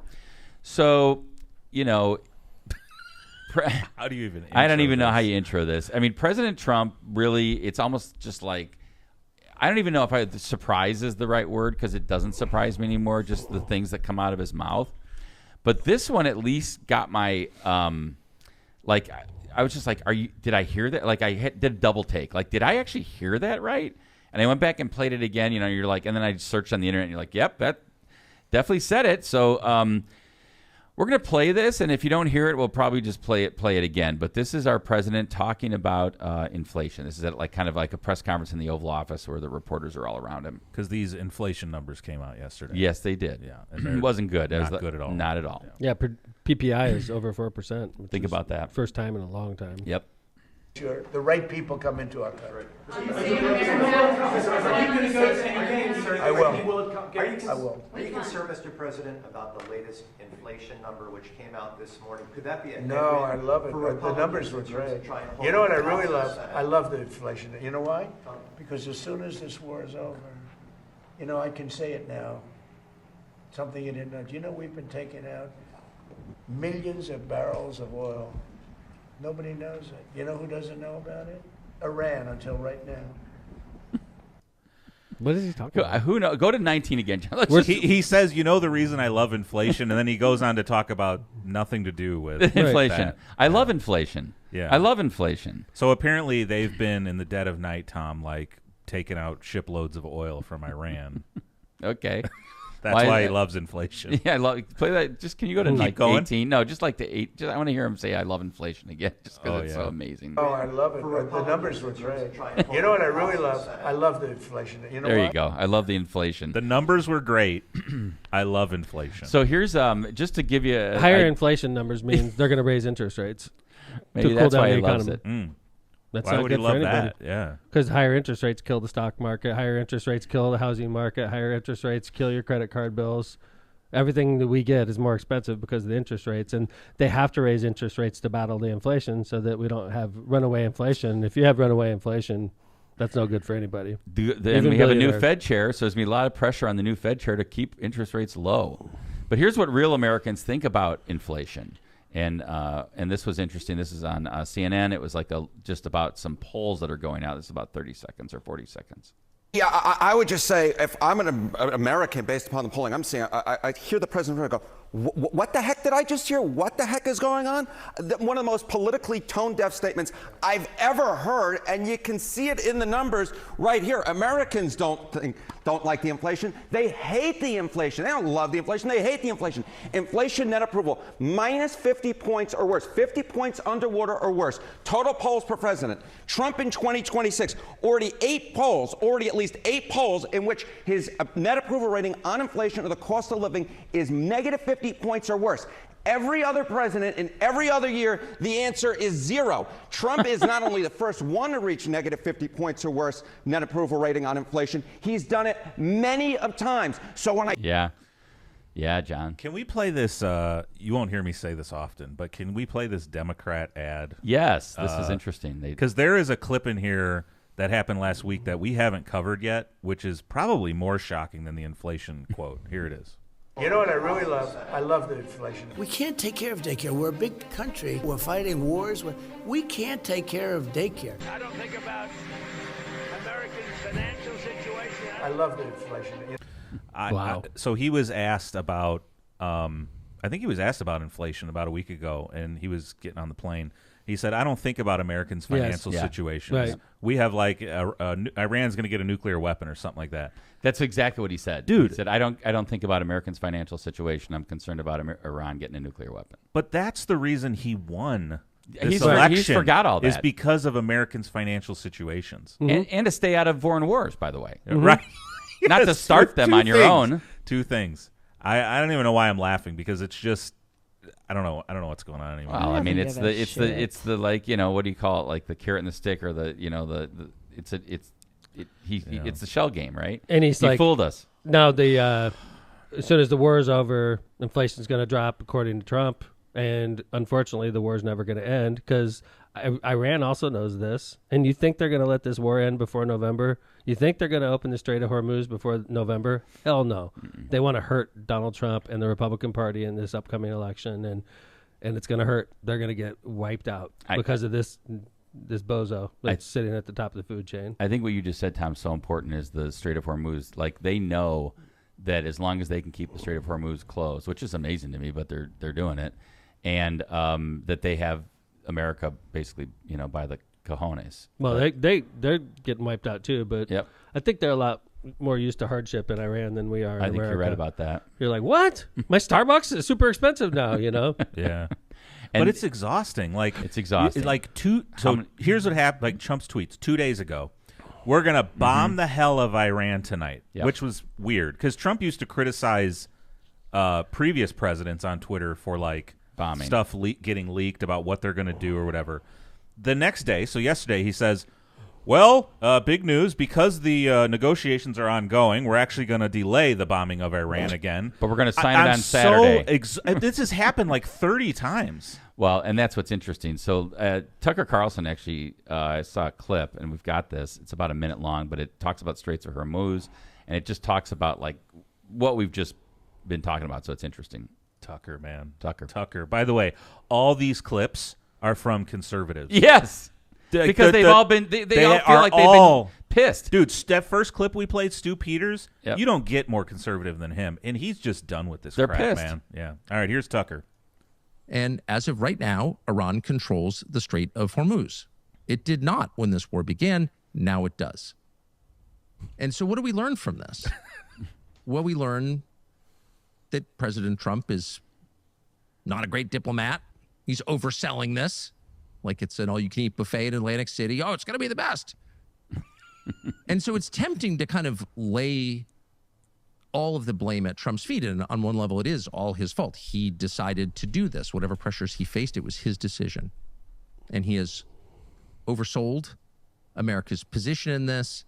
So, you know, how do you even I don't even know how you intro this. I mean, President Trump really, it's almost just like, I don't even know if surprise is the right word, because it doesn't surprise me anymore, just the things that come out of his mouth. But this one at least got my, like, I was just like, did I hear that? Like, did a double take. Like, did I actually hear that right? And I went back and played it again, you know, you're like, and then I searched on the internet and you're like, yep, that definitely said it. So, we're going to play this, and if you don't hear it, we'll probably just play it again. But this is our president talking about inflation. This is at kind of like a press conference in the Oval Office where the reporters are all around him. Because these inflation numbers came out yesterday. Yes, they did. Yeah, and it wasn't good. Not good at all. Not at all. Yeah, PPI is over 4%. Think about that. First time in a long time. Yep. Sure, the right people come into our country. I will. I will. Are you concerned, Mr. President, about the latest inflation number which came out this morning? Could that be a No, I love it. The numbers were great. You know what I really love? I love the inflation. You know why? Because as soon as this war is over, you know, I can say it now. Something you didn't know. Do you know we've been taking out millions of barrels of oil? Nobody knows it. You know who doesn't know about it? Iran, until right now. What is he talking about? Who knows? Go to 19 again. He says, you know, the reason I love inflation, and then he goes on to talk about nothing to do with inflation. That. I love inflation. Yeah, I love inflation. So apparently they've been in the dead of night, Tom, like taking out shiploads of oil from Iran. Okay. That's why he loves inflation. Yeah, I love play that. Just can you go to like going? 18? No, just like the 8. Just I want to hear him say I love inflation again, just because it's so amazing. Oh, I love it. The numbers were great. You know what I really love? I love the inflation. You know there what? you go. I love the inflation. The numbers were great. I love inflation. So here's just to give you higher inflation numbers means they're going to raise interest rates. Maybe to that's cool down why the he loves economy. it. That's why not would good he love for anybody. that? Yeah. Because higher interest rates kill the stock market. Higher interest rates kill the housing market. Higher interest rates kill your credit card bills. Everything that we get is more expensive because of the interest rates, and they have to raise interest rates to battle the inflation so that we don't have runaway inflation. If you have runaway inflation, that's no good for anybody. And we have a new Fed chair, so there's going to be a lot of pressure on the new Fed chair to keep interest rates low. But here's what real Americans think about inflation. And this was interesting. This is on CNN. It was like just about some polls that are going out. This is about 30 seconds or 40 seconds. Yeah, I would just say, if I'm an American, based upon the polling I'm seeing, I hear the president go, what the heck did I just hear? What the heck is going on? One of the most politically tone-deaf statements I've ever heard, and you can see it in the numbers right here. Americans don't like the inflation. They hate the inflation. They don't love the inflation. They hate the inflation. Inflation net approval, minus 50 points or worse. 50 points underwater or worse. Total polls per president. Trump in 2026, already at least eight polls in which his net approval rating on inflation or the cost of living is negative 50 points or worse. Every other president in every other year, the answer is 0. Trump is not only the first one to reach negative 50 points or worse net approval rating on inflation, he's done it many of times. So when I... Yeah, John. Can we play this? You won't hear me say this often, but can we play this Democrat ad? Yes, this is interesting. Because there is a clip in here that happened last week that we haven't covered yet, which is probably more shocking than the inflation quote. Here it is. You know what I really love? I love the inflation. We can't take care of daycare. We're a big country. We're fighting wars. We can't take care of daycare. I don't think about Americans' financial situation. I love the inflation. Wow. So he was asked about, I think he was asked about inflation about a week ago, and he was getting on the plane, He said, I don't think about Americans' financial situations. Right. We have like Iran's going to get a nuclear weapon or something like that. That's exactly what he said. Dude. He said, I don't think about Americans' financial situation. I'm concerned about Iran getting a nuclear weapon. But that's the reason he won this He's election. forgot all that. Is because of Americans' financial situations. And to stay out of foreign wars, by the way. Right. Not to start them on your own. Two things. I don't even know why I'm laughing, because it's just I don't know what's going on anymore. Well, I mean, it's the like, you know, what do you call it? Like the carrot and the stick, or the, you know, it's the shell game, right? And he fooled us. Now as soon as the war is over, inflation's going to drop, according to Trump, and unfortunately, the war is never going to end, because Iran also knows this. And you think they're going to let this war end before November? You think they're going to open the Strait of Hormuz before November? Hell no. They want to hurt Donald Trump and the Republican Party in this upcoming election, and it's going to hurt. They're going to get wiped out because of this bozo that's sitting at the top of the food chain. I think what you just said, Tom, so important is the Strait of Hormuz. Like, they know that as long as they can keep the Strait of Hormuz closed, which is amazing to me, but they're doing it, and that they have America basically, you know, by the cojones. Well, they're getting wiped out too, but I think they're a lot more used to hardship in Iran than we are in I think America. you're right about that. You're like, what? My Starbucks is super expensive now, you know? Yeah. But it's exhausting. Like, it's exhausting. So here's what happened. Like Trump's tweets 2 days ago. We're going to bomb the hell of Iran tonight, which was weird, because Trump used to criticize previous presidents on Twitter for like bombing stuff getting leaked about what they're going to do or whatever. The next day, so yesterday, he says, well, big news, because the negotiations are ongoing, we're actually going to delay the bombing of Iran again. But we're going to sign it on Saturday. This has happened like 30 times. Well, and that's what's interesting. So Tucker Carlson actually, I saw a clip, and we've got this. It's about a minute long, but it talks about Straits of Hormuz, and it just talks about like what we've just been talking about. So it's interesting. Tucker, man. Tucker. By the way, all these clips are from conservatives. Yes. Because they've all been, they all feel like they've been pissed. Dude, that first clip we played, Stu Peters, Yep. you don't get more conservative than him. And he's just done with this They're crap, pissed. man. Yeah. All right, here's Tucker. And as of right now, Iran controls the Strait of Hormuz. It did not when this war began. Now it does. And so what do we learn from this? Well, we learn that President Trump is not a great diplomat. He's overselling this like it's an all-you-can-eat buffet in Atlantic City. Oh, it's going to be the best. And so it's tempting to kind of lay all of the blame at Trump's feet. And on one level, it is all his fault. He decided to do this. Whatever pressures he faced, it was his decision. And he has oversold America's position in this.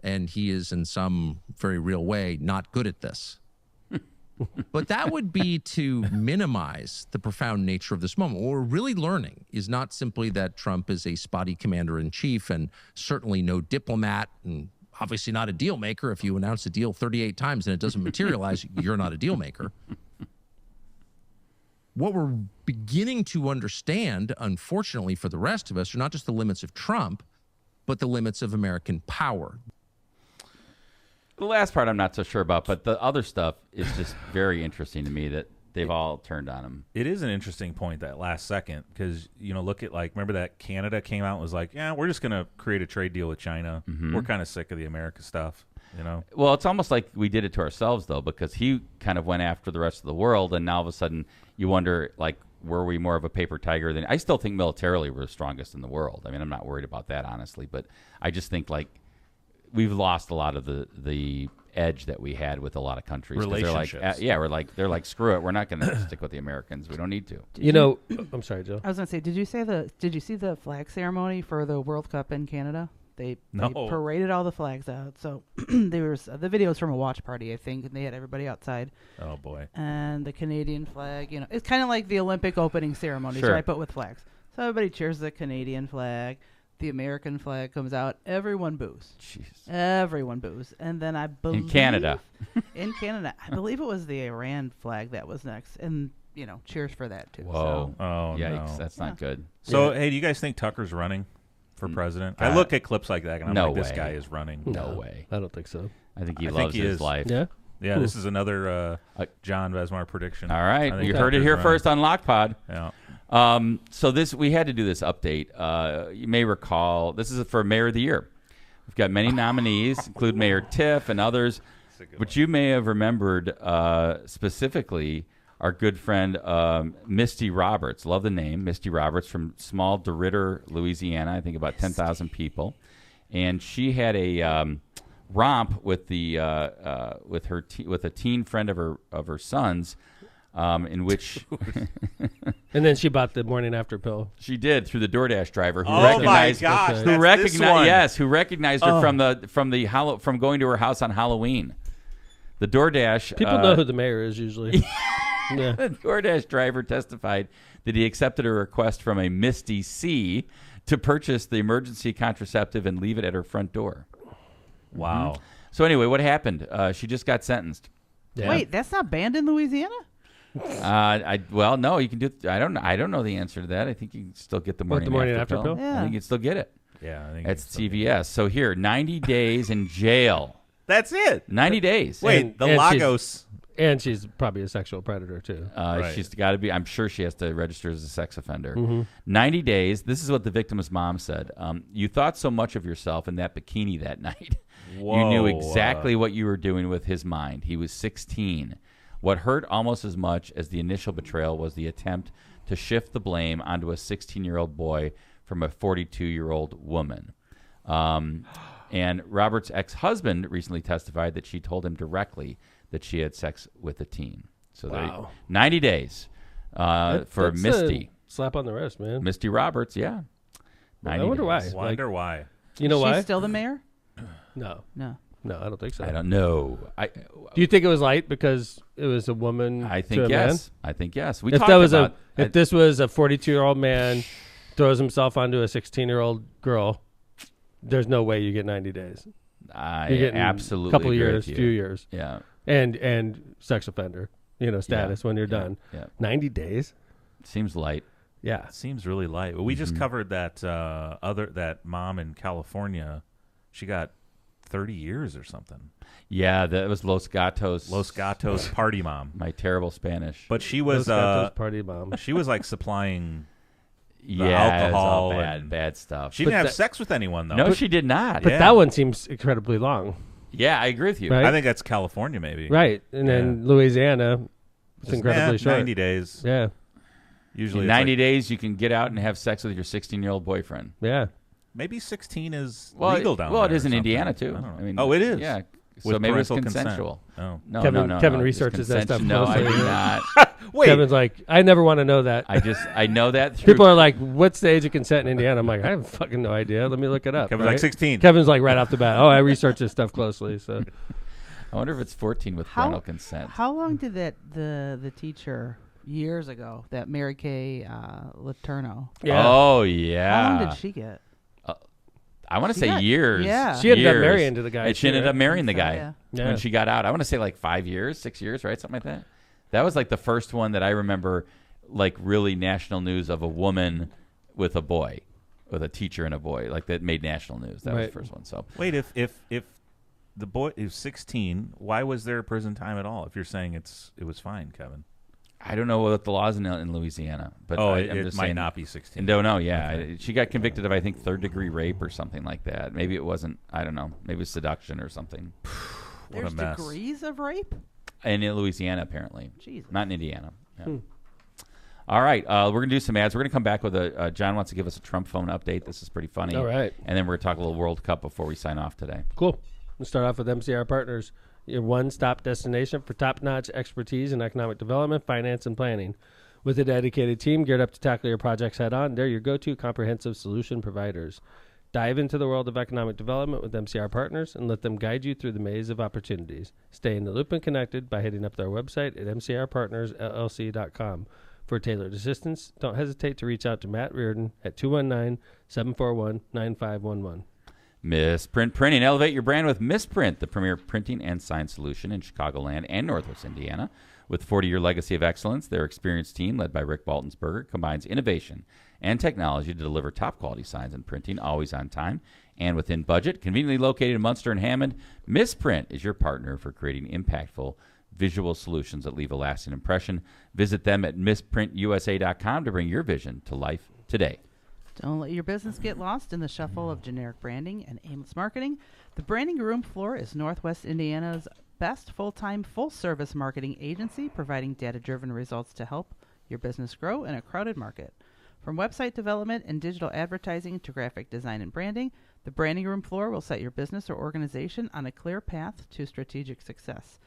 And he is, in some very real way, not good at this. But that would be to minimize the profound nature of this moment. What we're really learning is not simply that Trump is a spotty commander-in-chief and certainly no diplomat and obviously not a deal maker. If you announce a deal 38 times and it doesn't materialize, you're not a deal maker. What we're beginning to understand, unfortunately for the rest of us, are not just the limits of Trump, but the limits of American power. The last part I'm not so sure about, but the other stuff is just very interesting to me that they've all turned on him. It is an interesting point, that last second, because, you know, look at, like, remember that Canada came out and was like, yeah, we're just going to create a trade deal with China. Mhm. We're kind of sick of the America stuff, you know? Well, it's almost like we did it to ourselves, though, because he kind of went after the rest of the world, and now all of a sudden you wonder, like, were we more of a paper tiger than... I still think militarily we're the strongest in the world. I mean, I'm not worried about that, honestly, but I just think, like, we've lost a lot of the edge that we had with a lot of countries. Relationships. They're like, they're like, screw it, we're not going to stick with the Americans. We don't need to. You know, I'm sorry, Joe. I was going to say, did you see the flag ceremony for the World Cup in Canada? They paraded all the flags out. So there was the videos from a watch party, I think, and they had everybody outside. Oh boy! And the Canadian flag, you know, it's kind of like the Olympic opening ceremonies, Sure. right? But with flags. So everybody cheers the Canadian flag. The American flag comes out. Everyone boos. Jeez. Everyone boos. And then I believe In Canada, I believe it was the Iran flag that was next, and you know, cheers for that too. Whoa! So. Oh, yikes! no. That's not good. So, hey, do you guys think Tucker's running for president? I look at clips like that, and I'm no like, this way. guy is running. No way. I don't think so. I think he loves his life. Yeah. Yeah, this is another John Vesmar prediction. All right, you heard it here first on LockPod. Yeah. So we had to do this update. You may recall this is for Mayor of the Year. We've got many nominees, include Mayor Tiff and others, but you may have remembered specifically our good friend Misty Roberts. Love the name, Misty Roberts, from small DeRidder, Louisiana. I think about 10,000 people, and she had a romp with with a teen friend of her son's, in which and then she bought the morning after pill. She did, through the DoorDash driver who recognized who recognized her from going to her house on Halloween. The DoorDash people know who the mayor is usually. Yeah. The DoorDash driver testified that he accepted a request from a Misty C to purchase the emergency contraceptive and leave it at her front door. Wow. So anyway, what happened? She just got sentenced. Yeah. Wait, that's not banned in Louisiana? No, you can do. I don't know the answer to that. I think you can still get the morning after pill. Yeah. I think you can still get it. Yeah, I think that's CVS. So here, 90 days in jail. That's it. 90 days. Wait, the Lagos. And she's probably a sexual predator too. Right. She's got to be. I'm sure she has to register as a sex offender. Mm-hmm. 90 days. This is what the victim's mom said. You thought so much of yourself in that bikini that night. Whoa, you knew exactly what you were doing with his mind. He was 16. What hurt almost as much as the initial betrayal was the attempt to shift the blame onto a 16-year-old boy from a 42-year-old woman. And Robert's ex-husband recently testified that she told him directly that she had sex with a teen. So wow. 90 days for Misty. Slap on the wrist, man. Misty Roberts, yeah. I wonder days. why. Why? You know why? She's still the mayor? No. No. No, I don't think so. I don't know. Do you think it was light because it was a woman? I think to a yes. Man? I think yes. If this was a 42-year-old man throws himself onto a 16-year-old girl, there's no way you get 90 days. I absolutely a couple agree years, with you. few years. Yeah. And sex offender, status when you're done. Yeah. 90 days seems light. Yeah, seems really light. Well, we just covered that mom in California. She got 30 years or something. Yeah, that was Los Gatos. Los Gatos party mom. My terrible Spanish. But she was Los Gatos party mom. She was like supplying alcohol, it was all bad stuff. She didn't have sex with anyone though. No, she did not. But that one seems incredibly long. Yeah, I agree with you. Right? I think that's California, maybe. Right, and then Louisiana, it's incredibly short. 90 days. Yeah. Usually in 90 days, you can get out and have sex with your 16-year-old boyfriend. Yeah. Maybe 16 is legal down there. Well, it is in Indiana, too. I mean, it is? Yeah. With So maybe it's parental consensual. consent. Oh. No, Kevin researches that stuff No, I closely. do not. Wait. Kevin's like, I never want to know that. I know that through. People are like, what's the age of consent in Indiana? I'm like, I have fucking no idea. Let me look it up. Kevin's like 16. Kevin's like right off the bat. Oh, I research this stuff closely. So I wonder if it's 14 with parental consent. How long did the teacher years ago, that Mary Kay Letourneau? Yeah. Oh yeah. How long did she get? I want to say years. Yeah. She ended up marrying the guy. And she ended up marrying the guy Yeah. when she got out. I want to say like 5 years, 6 years, right? Something like that. That was like the first one that I remember, like really national news of a woman with a boy, with a teacher and a boy, like that made national news. That was the first one. So wait, if the boy is 16, why was there prison time at all? If you're saying it was fine, Kevin. I don't know what the laws in Louisiana, but it just might saying, not be 16. No, yeah, she got convicted of I think 3rd-degree rape or something like that. Maybe it wasn't. I don't know. Maybe it was seduction or something. What a mess. Degrees of rape? And in Louisiana, apparently. Jesus. Not in Indiana. Yeah. All right, we're gonna do some ads. We're gonna come back with John wants to give us a Trump phone update. This is pretty funny. All right, and then we're gonna talk a little World Cup before we sign off today. Cool. We'll start off with MCR Partners, your one-stop destination for top-notch expertise in economic development, finance, and planning. With a dedicated team geared up to tackle your projects head-on, they're your go-to comprehensive solution providers. Dive into the world of economic development with MCR Partners and let them guide you through the maze of opportunities. Stay in the loop and connected by hitting up their website at mcrpartnersllc.com. For tailored assistance, don't hesitate to reach out to Matt Reardon at 219-741-9511. Misprint Printing. Elevate your brand with Misprint, the premier printing and sign solution in Chicagoland and Northwest Indiana. With 40-year legacy of excellence, their experienced team, led by Rick Baltonsberger, combines innovation and technology to deliver top-quality signs and printing always on time and within budget. Conveniently located in Munster and Hammond, Misprint is your partner for creating impactful visual solutions that leave a lasting impression. Visit them at misprintusa.com to bring your vision to life today. Don't let your business get lost in the shuffle of generic branding and aimless marketing. The Branding Room Floor is Northwest Indiana's best full-time, full-service marketing agency, providing data-driven results to help your business grow in a crowded market. From website development and digital advertising to graphic design and branding, the Branding Room Floor will set your business or organization on a clear path to strategic success.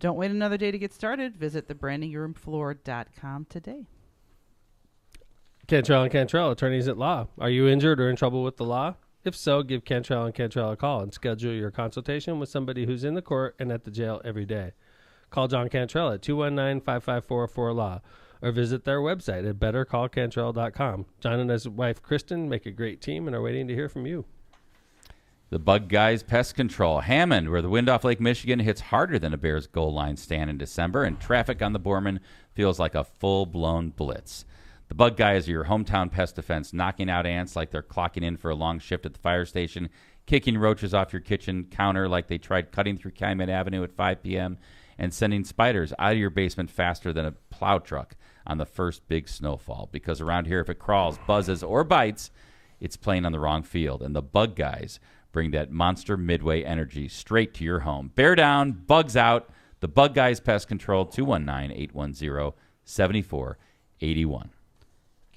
Don't wait another day to get started. Visit thebrandingroomfloor.com today. Cantrell and Cantrell, attorneys at law. Are you injured or in trouble with the law? If so, give Cantrell and Cantrell a call and schedule your consultation with somebody who's in the court and at the jail every day. Call John Cantrell at 219-554-4LAW or visit their website at bettercallcantrell.com. John and his wife, Kristen, make a great team and are waiting to hear from you. The Bug Guys Pest Control. Hammond, where the wind off Lake Michigan hits harder than a Bears goal line stand in December, and traffic on the Borman feels like a full-blown blitz. The Bug Guys are your hometown pest defense, knocking out ants like they're clocking in for a long shift at the fire station, kicking roaches off your kitchen counter like they tried cutting through Calumet Avenue at 5 p.m., and sending spiders out of your basement faster than a plow truck on the first big snowfall. Because around here, if it crawls, buzzes, or bites, it's playing on the wrong field. And the Bug Guys bring that monster Midway energy straight to your home. Bear down, bugs out. The Bug Guys Pest Control, 219-810-7481.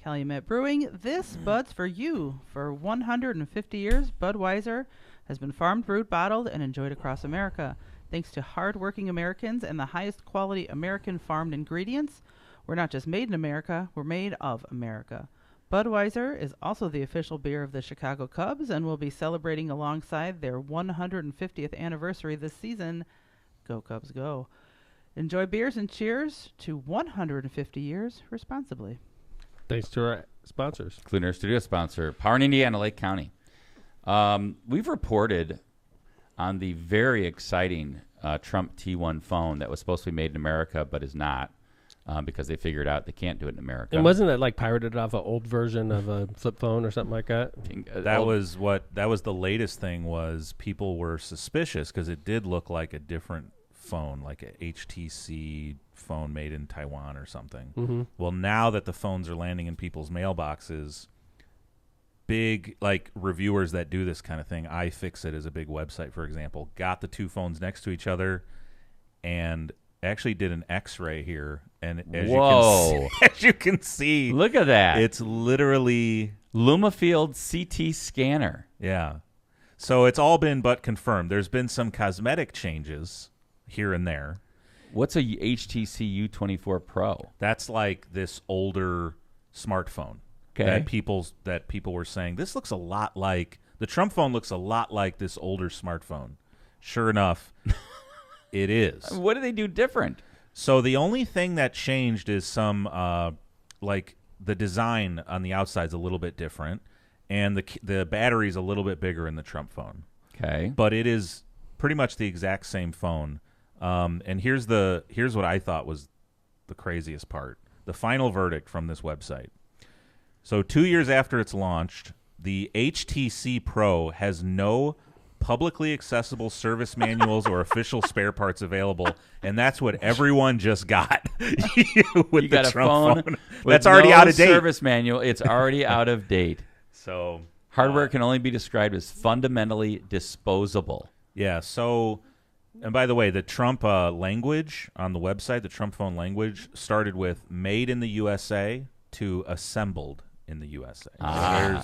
Calumet Brewing, this Bud's for you. For 150 years, Budweiser has been farmed, brewed, bottled, and enjoyed across America. Thanks to hard-working Americans and the highest quality American farmed ingredients, we're not just made in America, we're made of America. Budweiser is also the official beer of the Chicago Cubs and will be celebrating alongside their 150th anniversary this season. Go Cubs, go. Enjoy beers and cheers to 150 years responsibly. Thanks to our sponsors. Including our studio sponsor, Power in Indiana, Lake County. We've reported on the very exciting Trump T1 phone that was supposed to be made in America but is not. Because they figured out they can't do it in America. And wasn't it like pirated off an old version of a flip phone or something like that? That was the latest thing. Was people were suspicious because it did look like a different phone, like a HTC phone made in Taiwan or something. Mm-hmm. Well, now that the phones are landing in people's mailboxes, big like reviewers that do this kind of thing, iFixit is a big website, for example, got the two phones next to each other and actually did an X-ray here, and as you can see, look at that. It's literally Lumafield CT scanner. Yeah. So it's all been but confirmed. There's been some cosmetic changes here and there. What's a HTC U24 Pro? That's like this older smartphone. Okay. That people were saying this looks a lot like the Trump phone. Looks a lot like this older smartphone. Sure enough. It is. What do they do different? So the only thing that changed is some, like the design on the outside is a little bit different, and the battery is a little bit bigger in the Trump phone. Okay. But it is pretty much the exact same phone. And here's what I thought was the craziest part: the final verdict from this website. So 2 years after it's launched, the HTC Pro has no publicly accessible service manuals or official spare parts available, and that's what everyone just got. With you got the a Trump phone that's already out of date. Service manual. It's already out of date. So hardware can only be described as fundamentally disposable. Yeah. So, and by the way, the Trump language on the website, the Trump phone language, started with "made in the USA" to "assembled in the USA."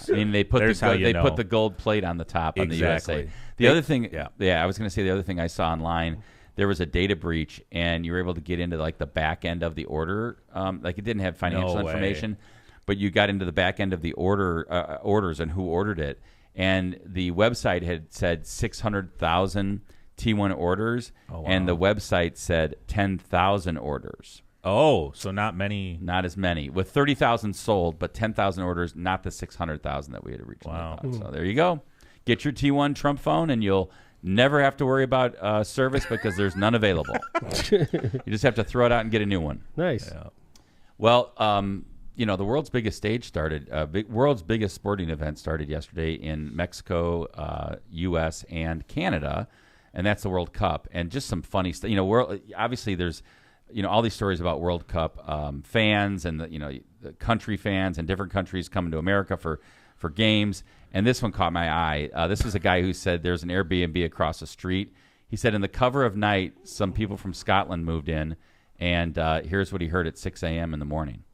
They put the gold plate on the top on the USA. The other thing, I was going to say the other thing I saw online, there was a data breach, and you were able to get into like the back end of the order. Like it didn't have financial information, but you got into the back end of the orders and who ordered it. And the website had said 600,000 T1 orders, and the website said 10,000 orders. Oh, so not many. Not as many. With 30,000 sold, but 10,000 orders, not the 600,000 that we had originally thought. So there you go. Get your T1 Trump phone, and you'll never have to worry about service because there's none available. You just have to throw it out and get a new one. Nice. Yeah. Well, the world's biggest stage started, world's biggest sporting event started yesterday in Mexico, U.S., and Canada, and that's the World Cup. And just some funny stuff. Obviously there's, all these stories about World Cup fans and the country fans and different countries coming to America for games. And this one caught my eye. This was a guy who said there's an Airbnb across the street. He said in the cover of night, some people from Scotland moved in, and here's what he heard at 6 a.m. in the morning.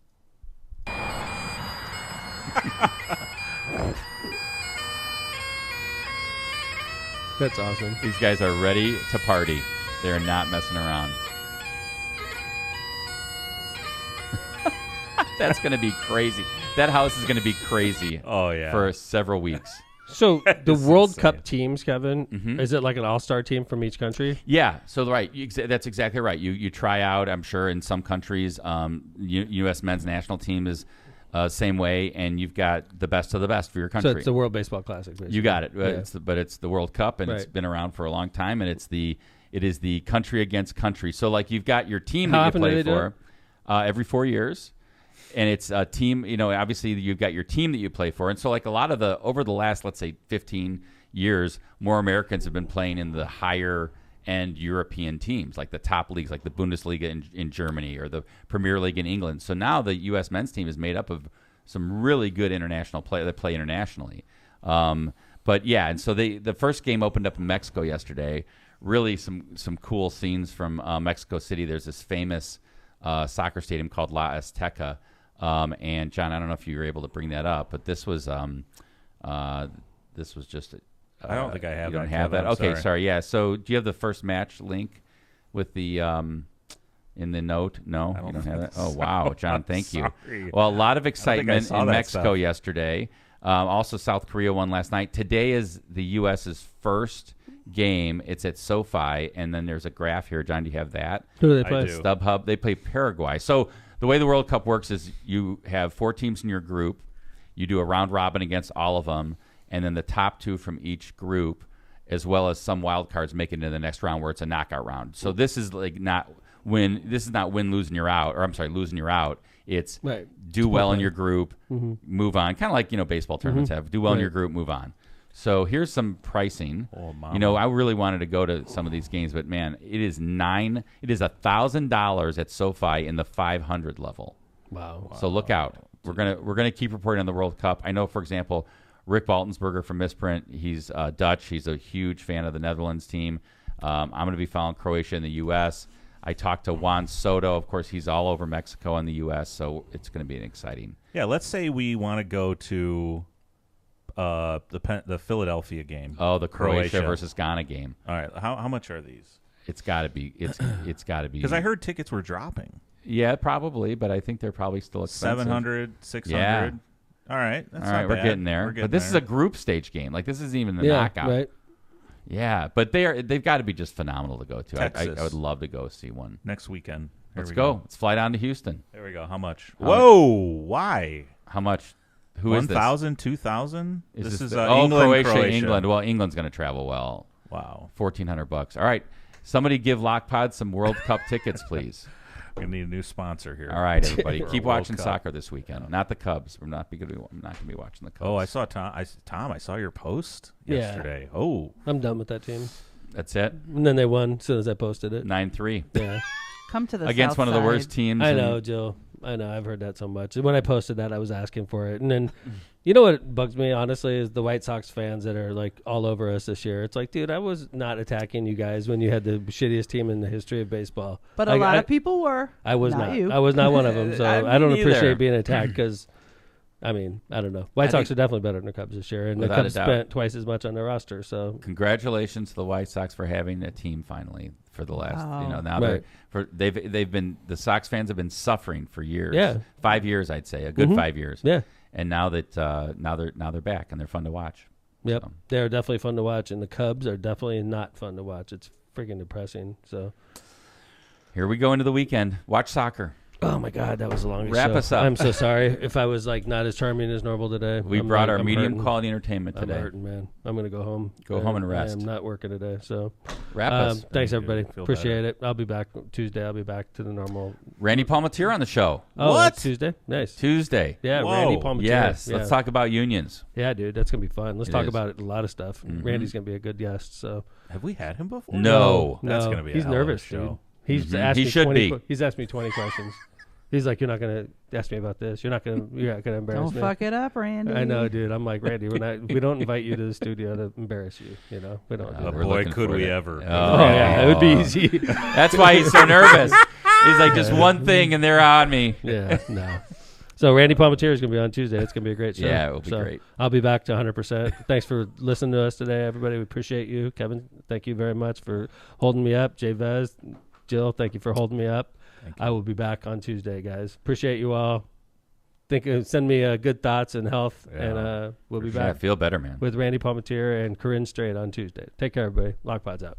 That's awesome. These guys are ready to party. They're not messing around. That's going to be crazy. That house is going to be crazy. Oh, yeah. For several weeks. So the World Cup teams, Kevin, is it like an all-star team from each country? Yeah. So that's exactly right. You try out. I'm sure in some countries, U.S. men's national team is same way, and you've got the best of the best for your country. So it's the World Baseball Classic, basically. You got it. Yeah. But it's the World Cup, and it's been around for a long time, and it is the country against country. So like you've got your team that you play for every 4 years. And it's a team, obviously you've got your team that you play for. And so like a lot of over the last, let's say 15 years, more Americans have been playing in the higher end European teams, like the top leagues, like the Bundesliga in Germany or the Premier League in England. So now the U.S. men's team is made up of some really good international play that play internationally. But yeah, and so the first game opened up in Mexico yesterday. Really some cool scenes from Mexico City. There's this famous soccer stadium called La Azteca. And John, I don't know if you were able to bring that up, but this was just. I don't think I have. You don't have that. Okay, sorry. Yeah. So, do you have the first match link with the in the note? No, you don't have that. Oh, wow, John, thank you. Well, a lot of excitement in Mexico yesterday. Also, South Korea won last night. Today is the U.S.'s first game. It's at SoFi, and then there's a graph here. John, do you have that? Who do they play? StubHub. They play Paraguay. So. The way the World Cup works is you have 4 teams in your group. You do a round robin against all of them, and then the top 2 from each group, as well as some wild cards, make it into the next round where it's a knockout round. So this is not win. This is not win, losing you're out, or I'm sorry, losing you're out. It's do well in your group, move on. Kind of like baseball tournaments have. Do well in your group, move on. So here's some pricing. I really wanted to go to some of these games, but man, it is $1,000 at SoFi in the 500 level. Wow. So look out. We're gonna keep reporting on the World Cup. I know, for example, Rick Baltensberger from Misprint. He's Dutch. He's a huge fan of the Netherlands team. I'm gonna be following Croatia and the U.S. I talked to Juan Soto. Of course, he's all over Mexico and the U.S. So it's gonna be an exciting. Yeah. Let's say we want to go to. The Philadelphia game. Oh, the Croatia versus Ghana game. All right, how much are these? It's got to be. It's got to be. Because I heard tickets were dropping. Yeah, probably, but I think they're probably still expensive. 700, 600. Yeah. All right, that's all right. We're getting there. But this is a group stage game. Like this isn't even the knockout. Right. Yeah, but they've got to be just phenomenal to go to. I would love to go see one next weekend. Let's go. Let's fly down to Houston. There we go. How much? Whoa! Why? How much? Who is this? 1,000, 2,000? This is England, Croatia. England. Well, England's going to travel well. Wow. $1,400. All right. Somebody give Lockpod some World Cup tickets, please. We need a new sponsor here. All right, everybody. Keep watching soccer this weekend. Not the Cubs. I'm not going to be watching the Cubs. Oh, I saw Tom. I saw your post yesterday. Yeah. Oh. I'm done with that team. That's it? And then they won as soon as I posted it. 9-3. Yeah. Come to the against South one side. of the worst teams. I know, Jill. I know. I've heard that so much. When I posted that, I was asking for it. And then, you know what bugs me, honestly, is the White Sox fans that are like all over us this year. It's like, dude, I was not attacking you guys when you had the shittiest team in the history of baseball. But a lot of people were. I was not. You. I was not one of them. So I don't appreciate being attacked because, I don't know. White Sox are definitely better than the Cubs this year. And the Cubs spent twice as much on their roster. So congratulations to the White Sox for having a team finally. For the last, now the Sox fans have been suffering for years. Yeah, 5 years, I'd say, a good 5 years. Yeah, and now that now they're back and they're fun to watch. Yep, so. They're definitely fun to watch, and the Cubs are definitely not fun to watch. It's freaking depressing. So here we go into the weekend. Watch soccer. Oh my God, that was the longest Wrap show. us up. I'm so sorry if I was like not as charming as normal today. We brought our medium quality entertainment today. I'm hurting, man. I'm gonna go home. Go home and rest. I am not working today, so wrap us. Thanks everybody. Appreciate better. it. I'll be back Tuesday. I'll be back to the normal. Randy Palmatier on the show. Oh, What? that's Tuesday? Nice. Tuesday. Yeah, Whoa. Randy Palmatier. Yes. Yeah. Let's talk about unions. Yeah, dude, that's gonna be fun. Let's It talk is. about a lot of stuff. Mhm. Randy's gonna be a good guest. So Have we had him before? No. That's no. going to be a He's hell of a nervous, show. dude. He's Mhm. asked He me should 20 be. He's asked me 20 questions. He's like, you're not gonna ask me about this. You're not gonna embarrass Don't me. fuck it up, Randy. I know, dude. I'm like, Randy, we don't invite you to the studio to embarrass you. You know, we don't. do that. Boy, could we ever. Oh yeah, it would be easy. That's why he's so nervous. He's like, just one thing and they're on me. Yeah, no. So Randy Palmatier is going to be on Tuesday. It's going to be a great show. Yeah, it will be great. I'll be back to 100%. Thanks for listening to us today, everybody. We appreciate you. Kevin, thank you very much for holding me up. Jay Vez, Jill, thank you for holding me up. I will be back on Tuesday, guys. Appreciate you all. Send me good thoughts and health, and we'll be back. Yeah, feel better, man. With Randy Palmatier and Corinne Strait on Tuesday. Take care, everybody. Lockpod's out.